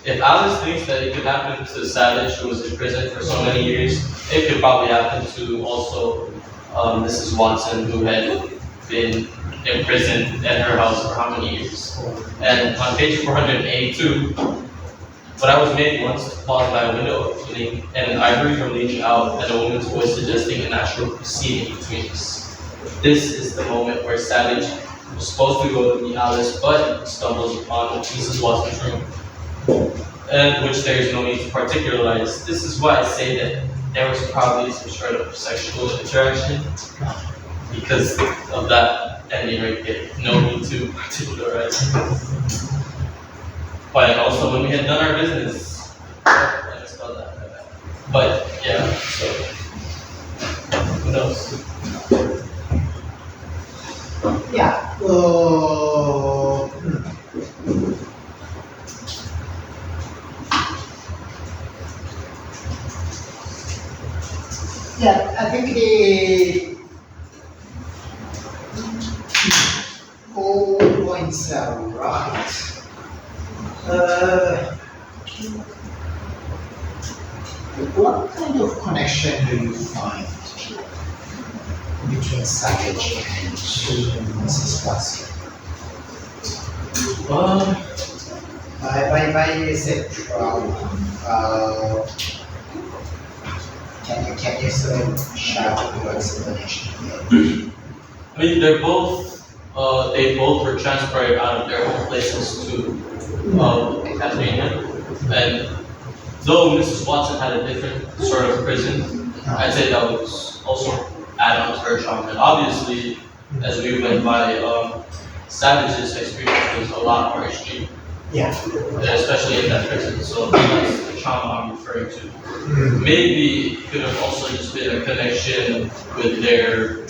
If Alice thinks that it could happen to Savage, who was in prison for so many years, it could probably happen to also Mrs. Watson, who had been imprisoned at her house for how many years. And on page 482, but I was made once to pause by a window opening and an ivory from leaning out and a woman's voice suggesting a natural proceeding between us. This is the moment where Savage was supposed to go to meet Alice, but stumbles upon Mrs. Watson's room, and which there is no need to particularize. This is why I say that there was probably some sort of sexual interaction because of that ending right there. No need to particularize. But also when we had done our business, I just spelled that. But yeah, so who knows? Yeah. Yeah, I think the all points are right. What kind of connection do you find between Savage and Mrs. Watson? Um, By you said trauma. Can you sort of share your explanation here? I mean, they both were transferred out of their home places to Tasmania. And though Mrs. Watson had a different sort of prison, I'd say that was also add on to her trauma. And obviously, as we went by, Savage's experience was a lot more extreme, Yeah. especially in that prison. So that's the trauma I'm referring to. Maybe it could have also just been a connection with their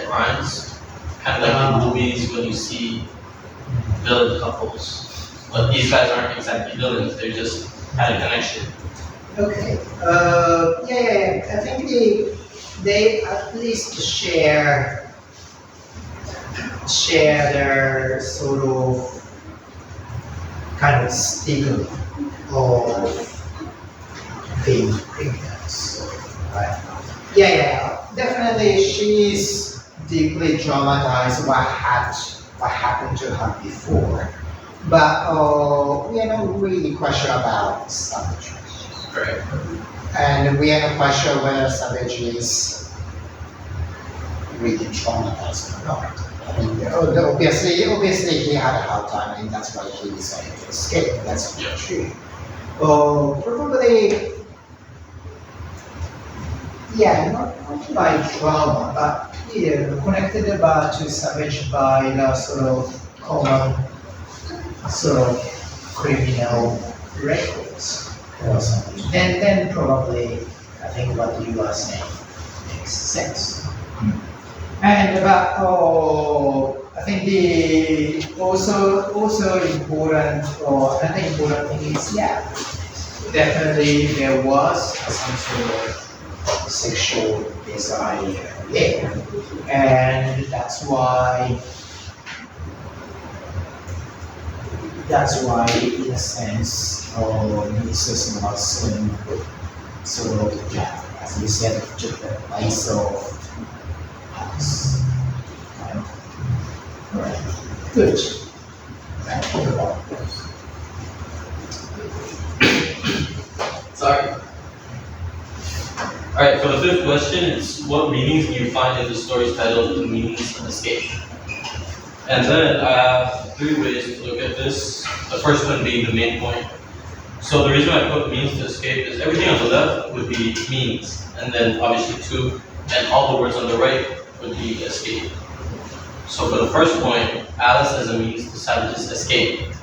crimes. Kind of like in movies when you see villain couples. But these guys aren't exactly villains, they just had a connection. Okay. Yeah. I think they at least share their sort of kind of stigma of being criminals, right? Yeah. Definitely, she's deeply traumatized what happened to her before, but we are not really quite sure about Savage, Right. and we are not quite sure whether Savage is really traumatized or not. I mean, obviously he had a hard time, and that's why he decided to escape. That's Yeah. true. Probably, yeah, not by trauma, but connected about to Savage by the sort of common sort of criminal records or something. Then probably I think what you are saying makes sense. And about I think the also important or another important thing is definitely there was some sort of sexual desire there, and that's why in a sense Mrs. Watson sort of as you said took the place of house. Right. Good. Think about this. Sorry. Alright, for the fifth question, it's what meanings do you find in the story's title, The Meanings of Escape? And then I have three ways to look at this. The first one being the main point. So the reason I put means to escape is everything on the left would be means, and then obviously to, and all the words on the right would be escape. So for the first point, Alice as a means to Savage's escape.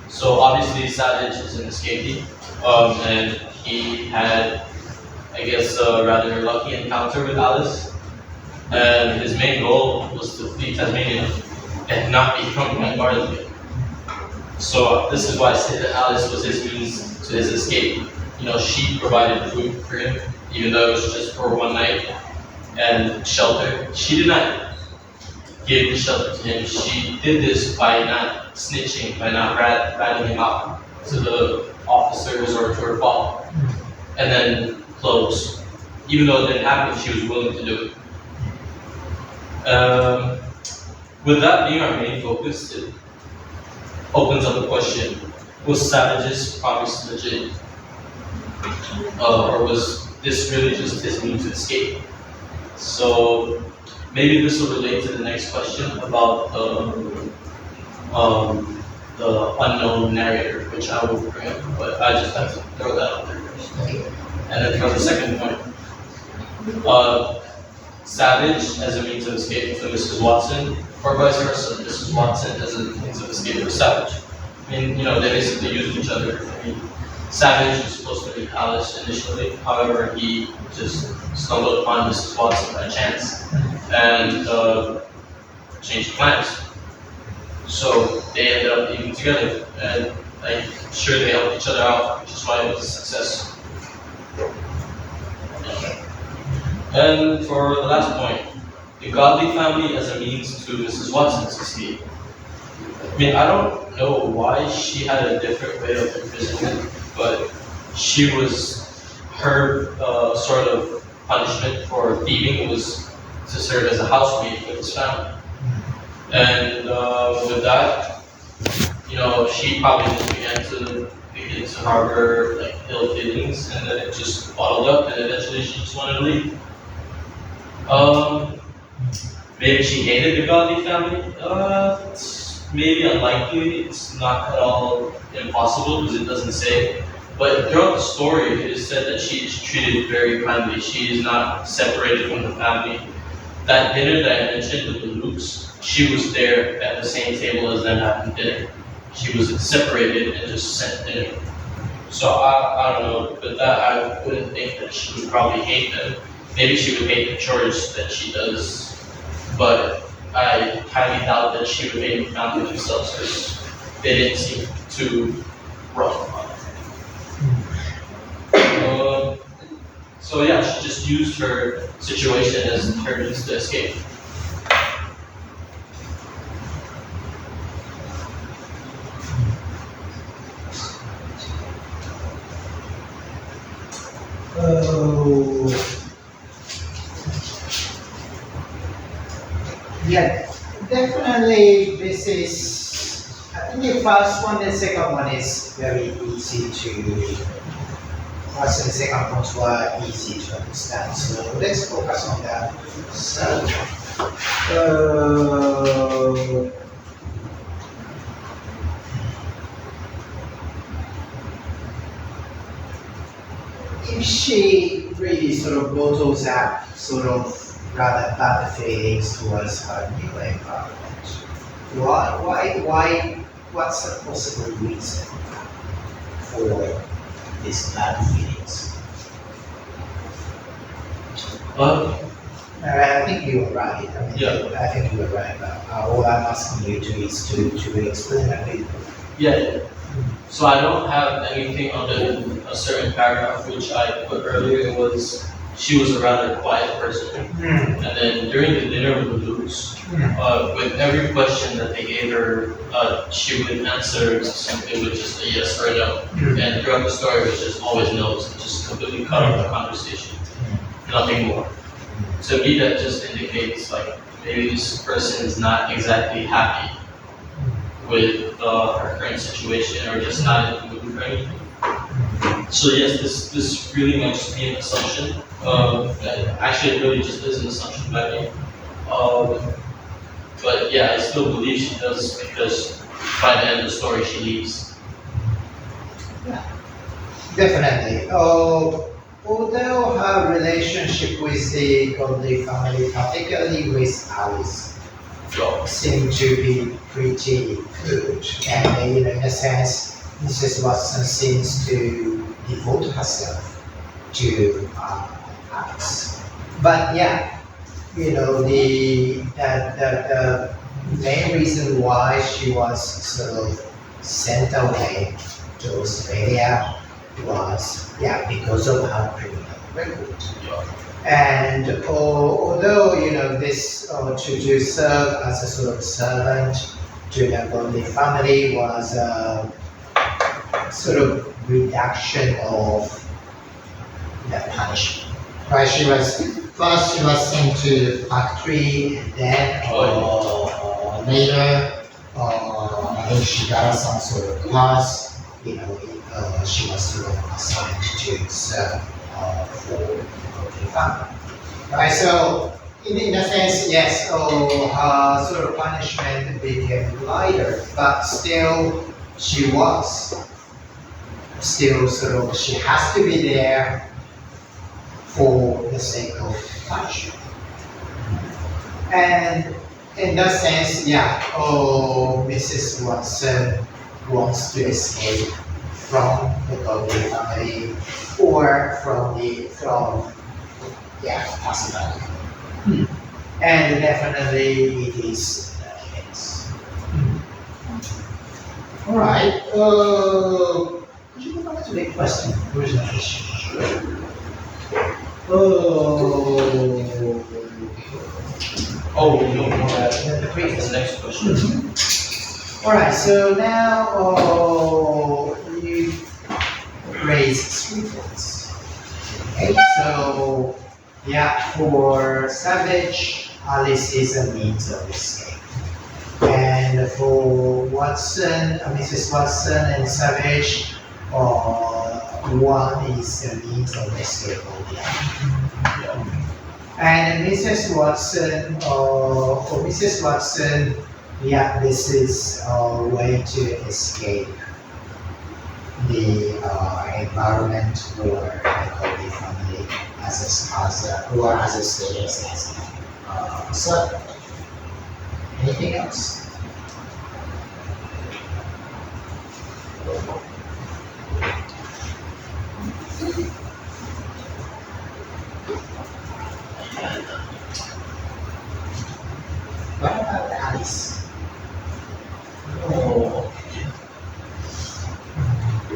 So obviously Savage is an escapee, and he had, I guess, a rather lucky encounter with Alice. And his main goal was to flee Tasmania and not become unguarded again. So this is why I say that Alice was his means to his escape. You know, she provided food for him, even though it was just for one night, and shelter. She did not give the shelter to him. She did this by not snitching, by not ratting him out to the officers or to her father. And then clothes. Even though it didn't happen, she was willing to do it. With that being our main focus, it opens up the question, was Savage's promise legit? Or was this really just his means to escape? So maybe this will relate to the next question about the unknown narrator, which I will bring up, but I just have to throw that out there first. And then for the second point, Savage as a means of escape for Mrs. Watson, or vice versa, Mrs. Watson as a means of escape for Savage. I mean, you know, they basically used each other. I mean, Savage was supposed to meet Alice initially, however, he just stumbled upon Mrs. Watson by chance and changed plans. So they ended up being together, and I'm sure they helped each other out, which is why it was a success. And for the last point, the godly family as a means to Mrs. Watson's escape. I mean, I don't know why she had a different way of imprisonment, but she was, her sort of punishment for thieving was to serve as a housemaid for his family. And with that, she probably just begin to harbor like ill feelings, and then it just bottled up, and eventually she just wanted to leave. Maybe she hated the godly family. It's maybe unlikely. It's not at all impossible because it doesn't say. But throughout the story, it is said that she is treated very kindly. She is not separated from the family. That dinner that I mentioned with the Lukes, she was there at the same table as them having dinner. She was separated and just sent dinner. So I don't know, but that I wouldn't think that she would probably hate them. Maybe she would hate the chores that she does, but I highly doubt that she would hate the family themselves because they didn't seem too rough on it. So yeah, she just used her situation as her means to escape. Oh, yeah, definitely this is, I think the first one and second one is very easy to, first and second ones were easy to understand. So let's focus on that. So, if she really sort of bottles up sort of rather bad feelings towards her new environment, what's the possible reason for these bad feelings? I think you were right. I think you were right. But all I'm asking you to is to explain a bit. Yeah. So I don't have anything other than a certain paragraph which I put earlier. It was she was a rather quiet person, and then during the dinner with the Lukes, with every question that they gave her, she would answer something with just a yes or a no. And throughout the story, it was just always no's, just completely cut off the conversation, nothing more. To me, that just indicates like maybe this person is not exactly happy with her current situation or just not in the mood for anything. So yes, this really might just be an assumption. Actually, it really just is an assumption by me. But yeah, I still believe she does because by the end of the story, she leaves. Definitely. Although her relationship with the godly family, particularly with Alice, seemed to be pretty good, and in a sense, Mrs. Watson seems to devote herself to Alice. But yeah, the main reason why she was sort of sent away to Australia was because of her criminal record. And although this to serve as a sort of servant to the godly family was a sort of reduction of the punishment. Right? She was sent to the factory, and then later, I think she got some sort of class. She was sort of assigned to serve for the family. Right? So in a sense, yes, her sort of punishment became lighter, but still she has to be there for the sake of punishment. And in that sense, Mrs. Watson wants to escape from the godly family or from possibility. And definitely it is the case. All right. Could you go back to the question? Original question. The previous. The next question. All right. So now you raise 3 points. Okay. So Yeah, for Savage, Alice is a means of escape. And for Watson, Mrs. Watson and Savage, one is a means of escape of the other. And Mrs. Watson, for Mrs. Watson, yeah, this is a way to escape the environment or the family as a student says. So, anything else? What about Alice? Oh,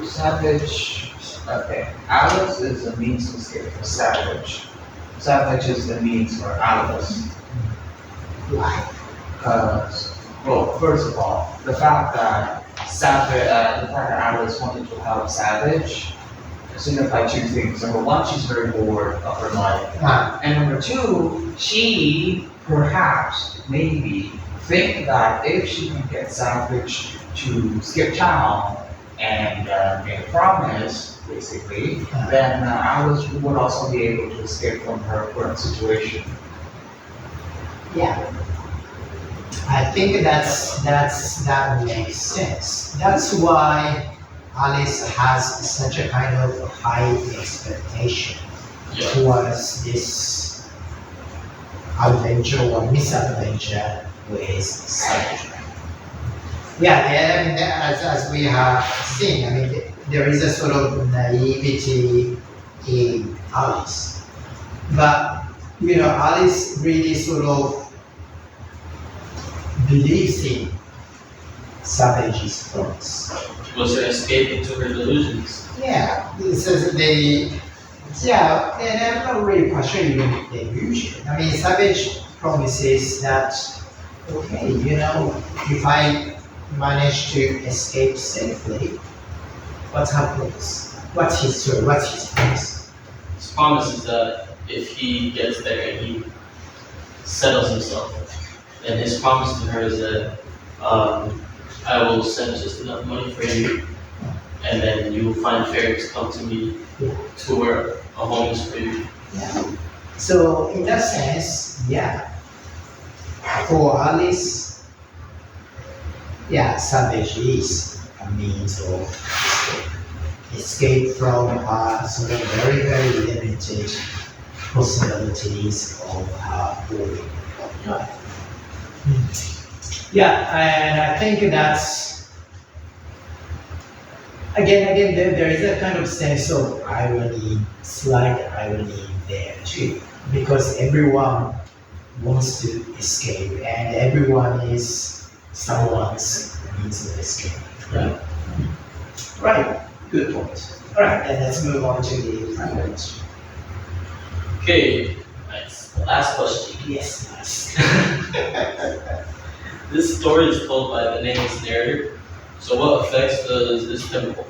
Savage. Okay. Alice is a means to escape for Savage. Savage is the means for Alice. Why? Because, well, first of all, the fact that Alice wanted to help Savage signified two things. Number one, she's very bored of her life. Ah, And number two, she perhaps, maybe, think that if she can get Savage to skip town and make a promise, basically, then Alice would also be able to escape from her current situation. yeah. I think that makes sense. That's why Alice has such a kind of high expectation Yeah. towards this adventure or misadventure with Savage. Yeah, and as we have seen, I mean, there is a sort of naivety in Alice. But, Alice really sort of believes in Savage's promise. It was her escape into her delusions. Yeah, this is yeah, and I'm not really questioning the illusion. I mean, Savage promises that, okay, if I manage to escape safely, what happens? What's his story? What's his promise? His promise is that if he gets there and he settles himself, then his promise to her is that I will send just enough money for you, and then you will find fairies come to me to where a home is for you. Yeah. So in that sense, yeah, for Alice, yeah, Savage is a means of escape from sort of very, very limited possibilities of boarding. Yeah, and I think that's again there is a kind of sense of irony, slight irony there too, because everyone wants to escape and everyone is someone's means of escape. Right. Right. Good point. All right, then let's move on to the final question. Okay, nice. The last question. Yes, nice. This story is told by the nameless narrator. So what effects does the temporal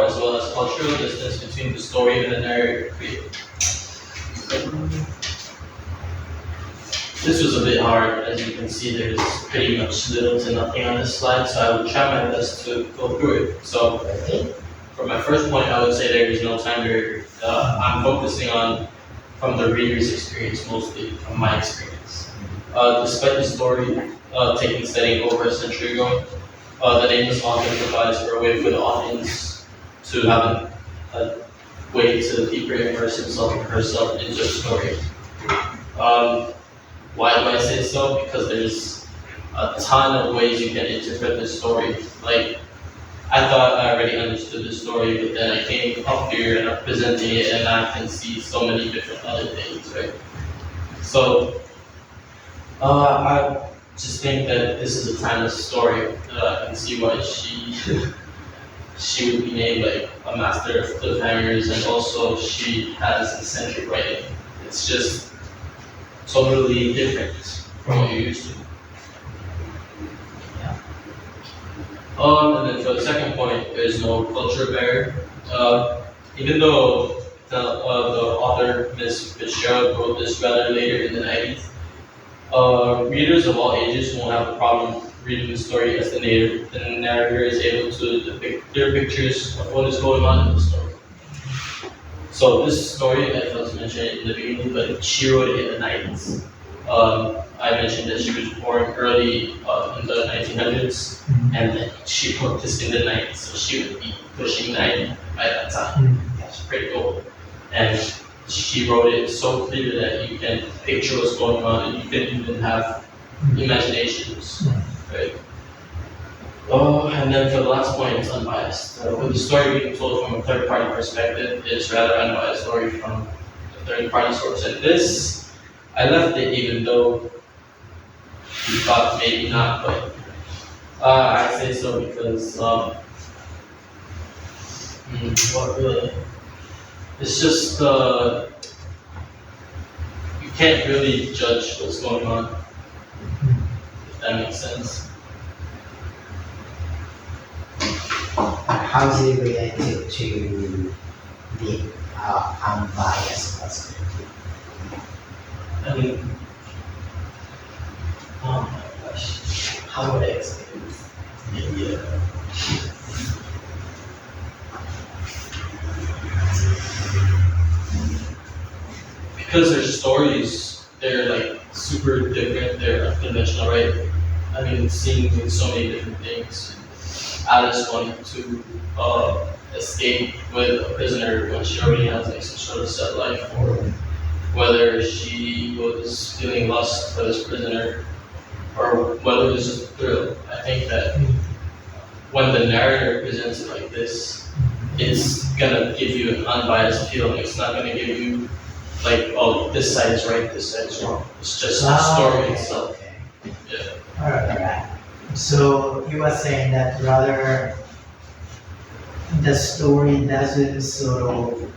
as well as cultural distance between the story and the narrator create? This was a bit hard. As you can see, there's pretty much little to nothing on this slide, so I will try my best to go through it. So for my first point, I would say there is no time barrier. I'm focusing on from the reader's experience mostly, from my experience. Despite the story taking setting over a century ago, the nameless author provides for a way for the audience to have a way to deeper immerse himself or herself into the story. Why do I say so? Because there's a ton of ways you can interpret this story. Like, I thought I already understood the story, but then I came up here and I'm presenting it and I can see so many different other things, right? So, I just think that this is a timeless story. I can see why she would be named like a master of cliffhangers, and also she has eccentric writing. It's just totally different from what you're used to. And then for the second point, there's no culture barrier. Even though it the author, Miss Fitzgerald, wrote this rather later in the 90s. Readers of all ages won't have a problem reading the story as the narrator is able to depict clear pictures of what is going on in the story. So this story, I failed to mention it in the beginning, but she wrote it in the 90s. I mentioned that she was born early in the 1900s, and then she wrote this in the 90s, so she would be pushing 90 by that time. That's pretty cool. And she wrote it so clear that you can picture what's going on, and you can even have imaginations, right? Oh, and then for the last point, it's unbiased. With the story being told from a third-party perspective, it's rather unbiased story from a third-party source. And this, I left it even though you thought maybe not, but I say so because what really? It's just you can't really judge what's going on, if that makes sense. How is it related to the unbiased perspective? I mean, oh my gosh, how would I explain this? Maybe, because their stories, they're like super different, they're unconventional, right? I mean, seeing so many different things. Alice wanted to escape with a prisoner when she already has like some sort of set life, or whether she was feeling lust for this prisoner, or whether it was just a thrill. I think that when the narrator presents it like this, it's gonna give you an unbiased feeling. It's not gonna give you like, oh, this side is right, this side is wrong. It's just the story itself. Okay. Yeah. Alright. So you were saying that rather the story doesn't sort of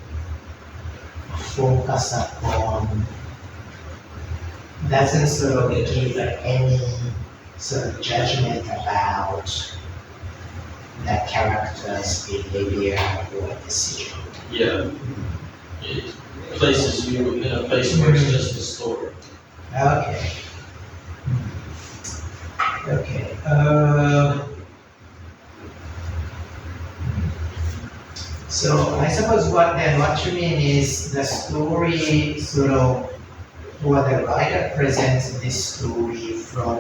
focus upon, doesn't sort of give any sort of judgment about the character's behavior or decision. Yeah. It places you in a place where it's just a story. Okay. Okay. So I suppose what you mean is the story sort of, or the writer presents this story from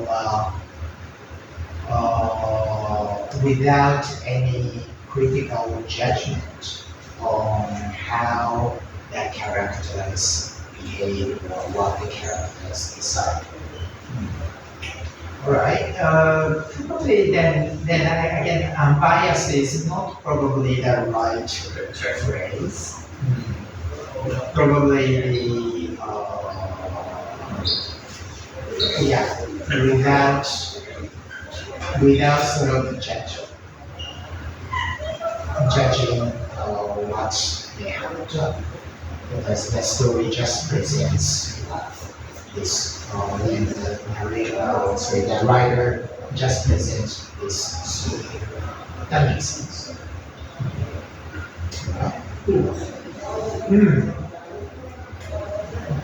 without any critical judgment on how the characters behave or what the characters decide. All right. Probably then again, unbiased is not probably the right phrase. Probably the without sort of judging what they have done, because the story just presents this, and the narrator, or sorry, the writer just presents this story. That makes sense.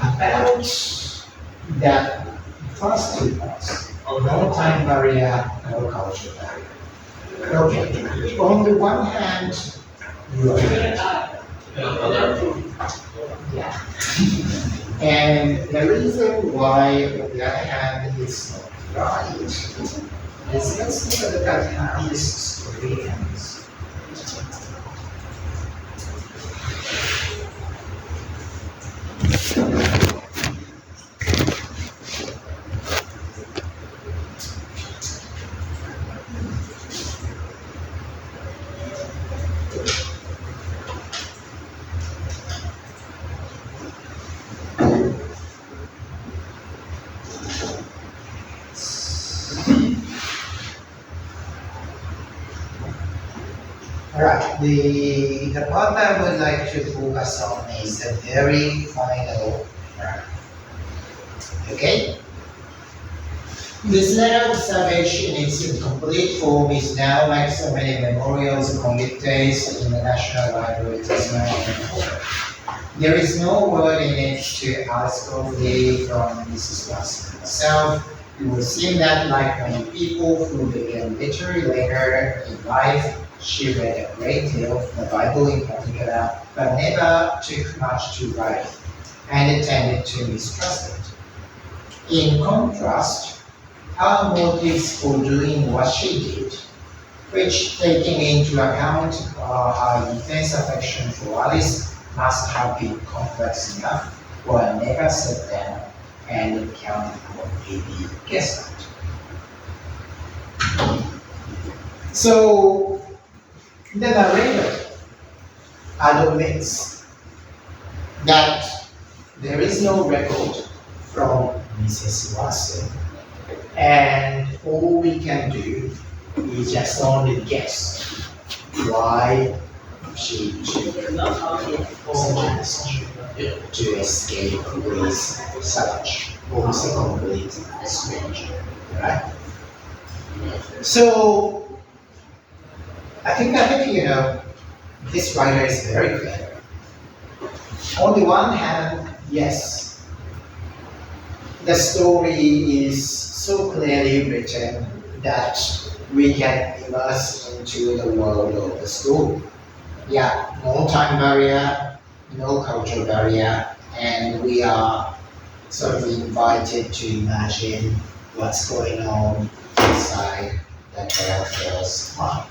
About that first two parts, no time barrier, no culture barrier. Okay, on the one hand, you are right. Yeah. And the reason why, on the other hand, it's not right is, let's take a look at how this story ends. Alright, the part I would like to focus on is the very final part. Okay? This letter of Savage in its incomplete form is now, like so many memorials and convicts, in the National Library of Tasmania. There is no word in it to ask only from Mrs. Watson herself. It would seem that, like many people who began literary later in life, she read a great deal, the Bible in particular, but never took much to write and tended to mistrust it. In contrast, her motives for doing what she did, which, taking into account her intense affection for Alice, must have been complex enough, were never set down and counted on maybe guessed at. So the narrator admits that there is no record from Mrs. Watson, and all we can do is just only guess why she took such to escape with such almost a complete stranger, right? So I think this writer is very clever. On the one hand, yes, the story is so clearly written that we can immerse into the world of the story. Yeah, no time barrier, no cultural barrier, and we are sort of invited to imagine what's going on inside the character's mind.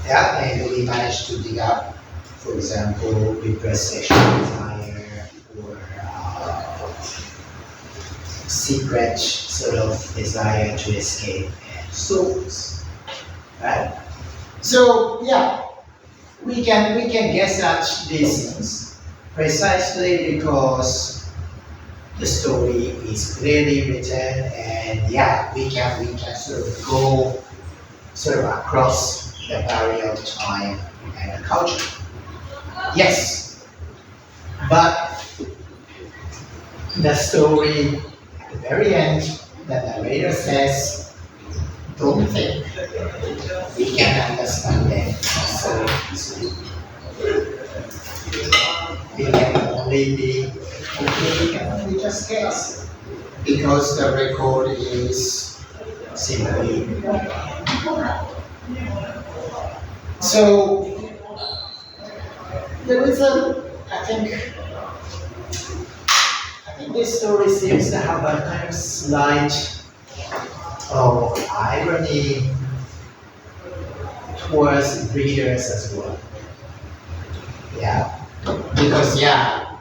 Yeah, and we managed to dig up, for example, repressed sexual desire or secret sort of desire to escape and so forth. Right? So yeah, we can guess at these things precisely because the story is clearly written, and yeah, we can sort of go sort of across the barrier of time and culture. Yes, but the story at the very end, the narrator says, don't think we can understand them so easily. We can only be, we can only just guess because the record is simply wrong. So there is I think this story seems to have a kind of slight of irony towards readers as well. Yeah, because yeah,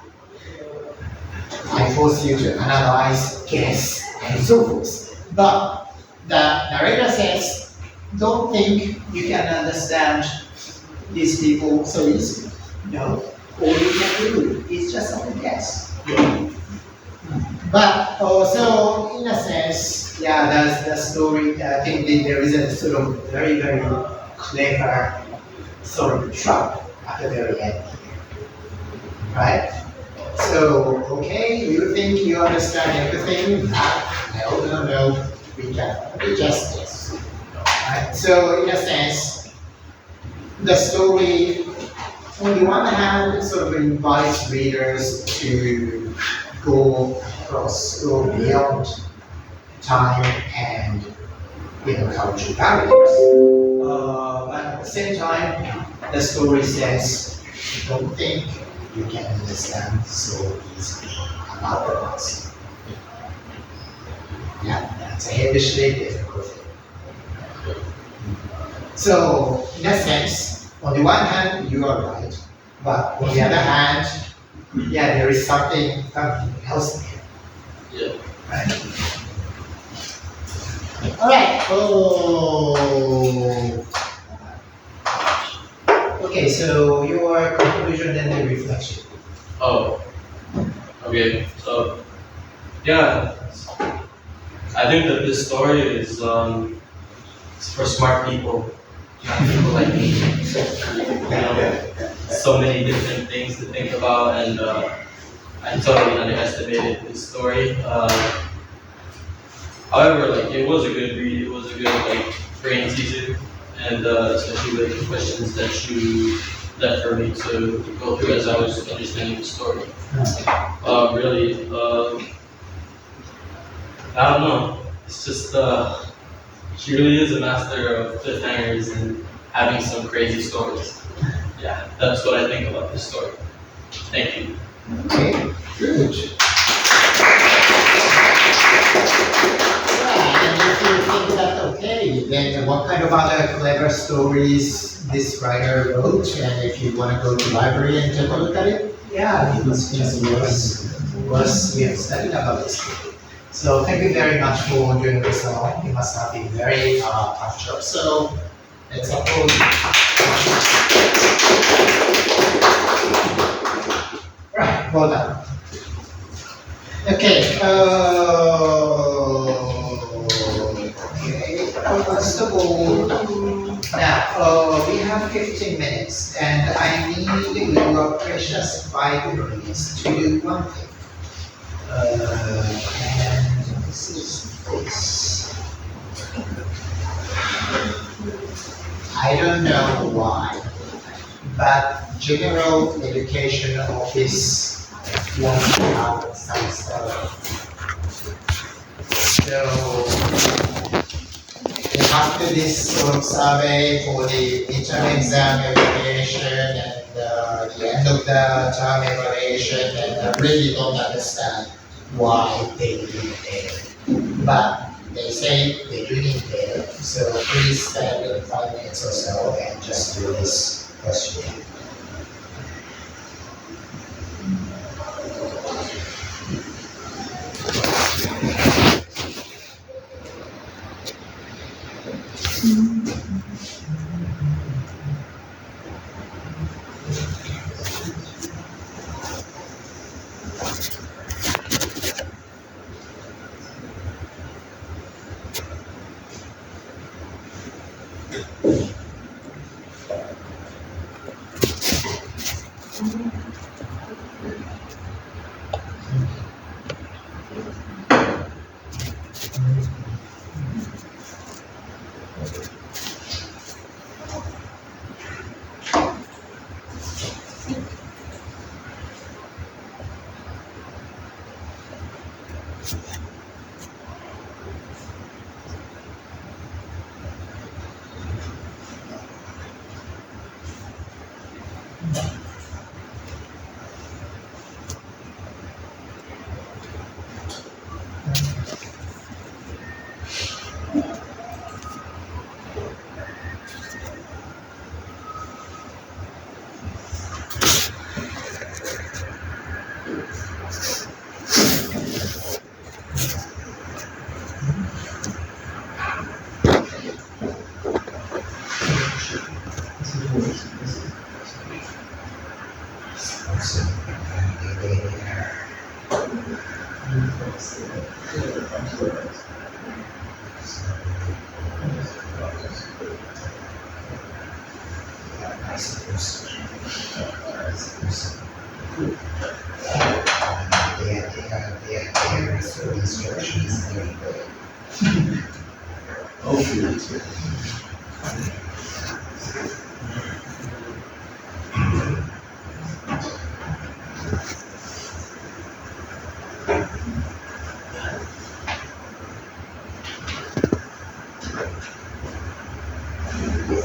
I force you to analyze, guess, and so forth. But the narrator says, don't think you can understand these people so easily. No, all you can do is just only guess. But also, in a sense, yeah, that's the story. I think there is a sort of very, very clever sort of trap at the very end here, right? So, okay, you think you understand everything? No, we just guess. Right? So, in a sense, the story, on the one hand, sort of invites readers to go beyond time and cultural barriers. But at the same time, the story says, don't think you can understand so easily about the past. Yeah, that's a helishly difficult thing. So, in a sense, on the one hand, you are right, but on the other hand, yeah, there is something else here. Yeah. Right? All right. Oh. Okay, so your conclusion and the reflection. Oh, okay. So, yeah, I think that this story is it's for smart people, not people like me. So many different things to think about, and I totally underestimated this story. However, like it was a good read. It was a good brain teaser, and especially with the questions that you left for me to go through as I was understanding the story. Really, I don't know. It's just, she really is a master of cliffhangers and having some crazy stories. Yeah, that's what I think about this story. Thank you. Okay, good. Yeah, and if you think that's okay, then what kind of other clever stories this writer wrote, and if you want to go to the library and take a look at it, yeah, these things was we have studied about this. So thank you very much for doing this along. It must have been very tough job. So let's upload. Right, well done. Okay, okay, first of all, now, we have 15 minutes, and I need your precious 5 minutes to do one thing. And this is this. I don't know why, but General Education Office wants to have some stuff. So, after this sort of survey for the interim exam evaluation and the end of the term evaluation, and I really don't understand why they do it there. But they say they do need data, so please spend 5 minutes or so and just do this question.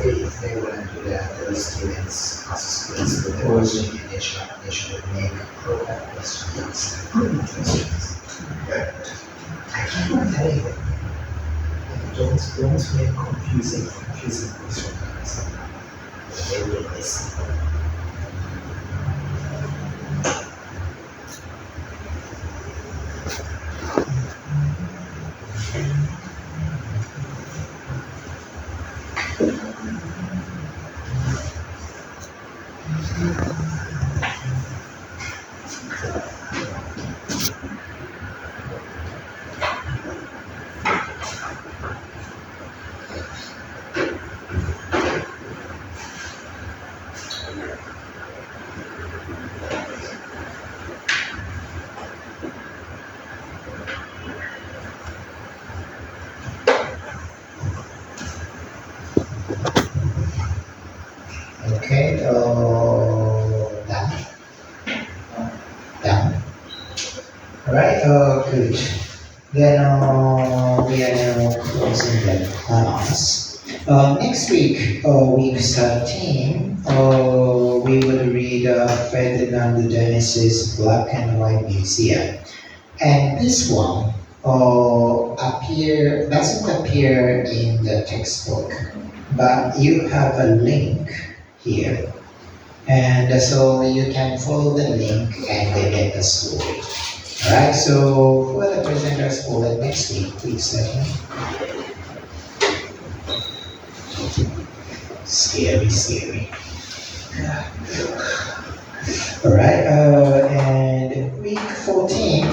If they want to do that, those students, also students with the question initial application would make program questions, I can't tell you. Don't make confusing questions. They will listen. Okay, good. Then we are now closing the class. Next week, week 13, we will read Ferdinand Dennis's Black and White Museum. And this one doesn't appear in the textbook, but you have a link here. And so you can follow the link and get the story. Alright, so for the presenters for the next week, please second. Scary, scary. Alright, and week 14.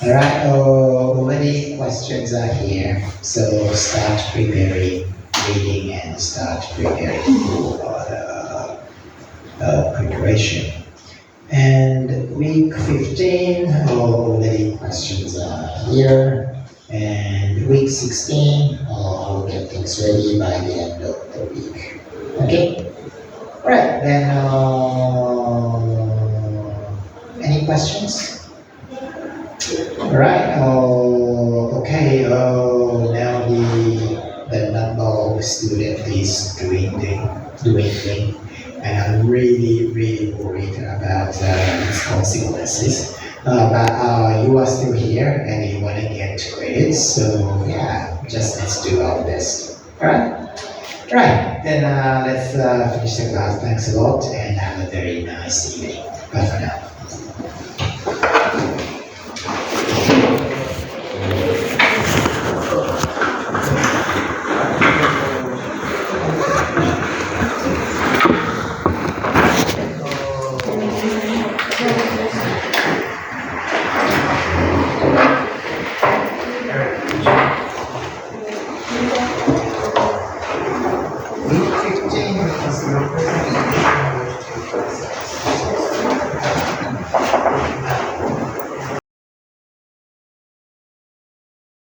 Alright, already questions are here, so start preparing reading and start preparing for the preparation. And week 15, already questions are here. And week 16, I'll get things ready by the end of the week. Okay? Alright, then any questions? Alright, okay, now the number of students is dwindling, and I'm really worried about its consequences. But you are still here and you want to get credits, so yeah, just let's do our best. Alright? Right, then let's finish the class. Thanks a lot and have a very nice evening. Bye for now.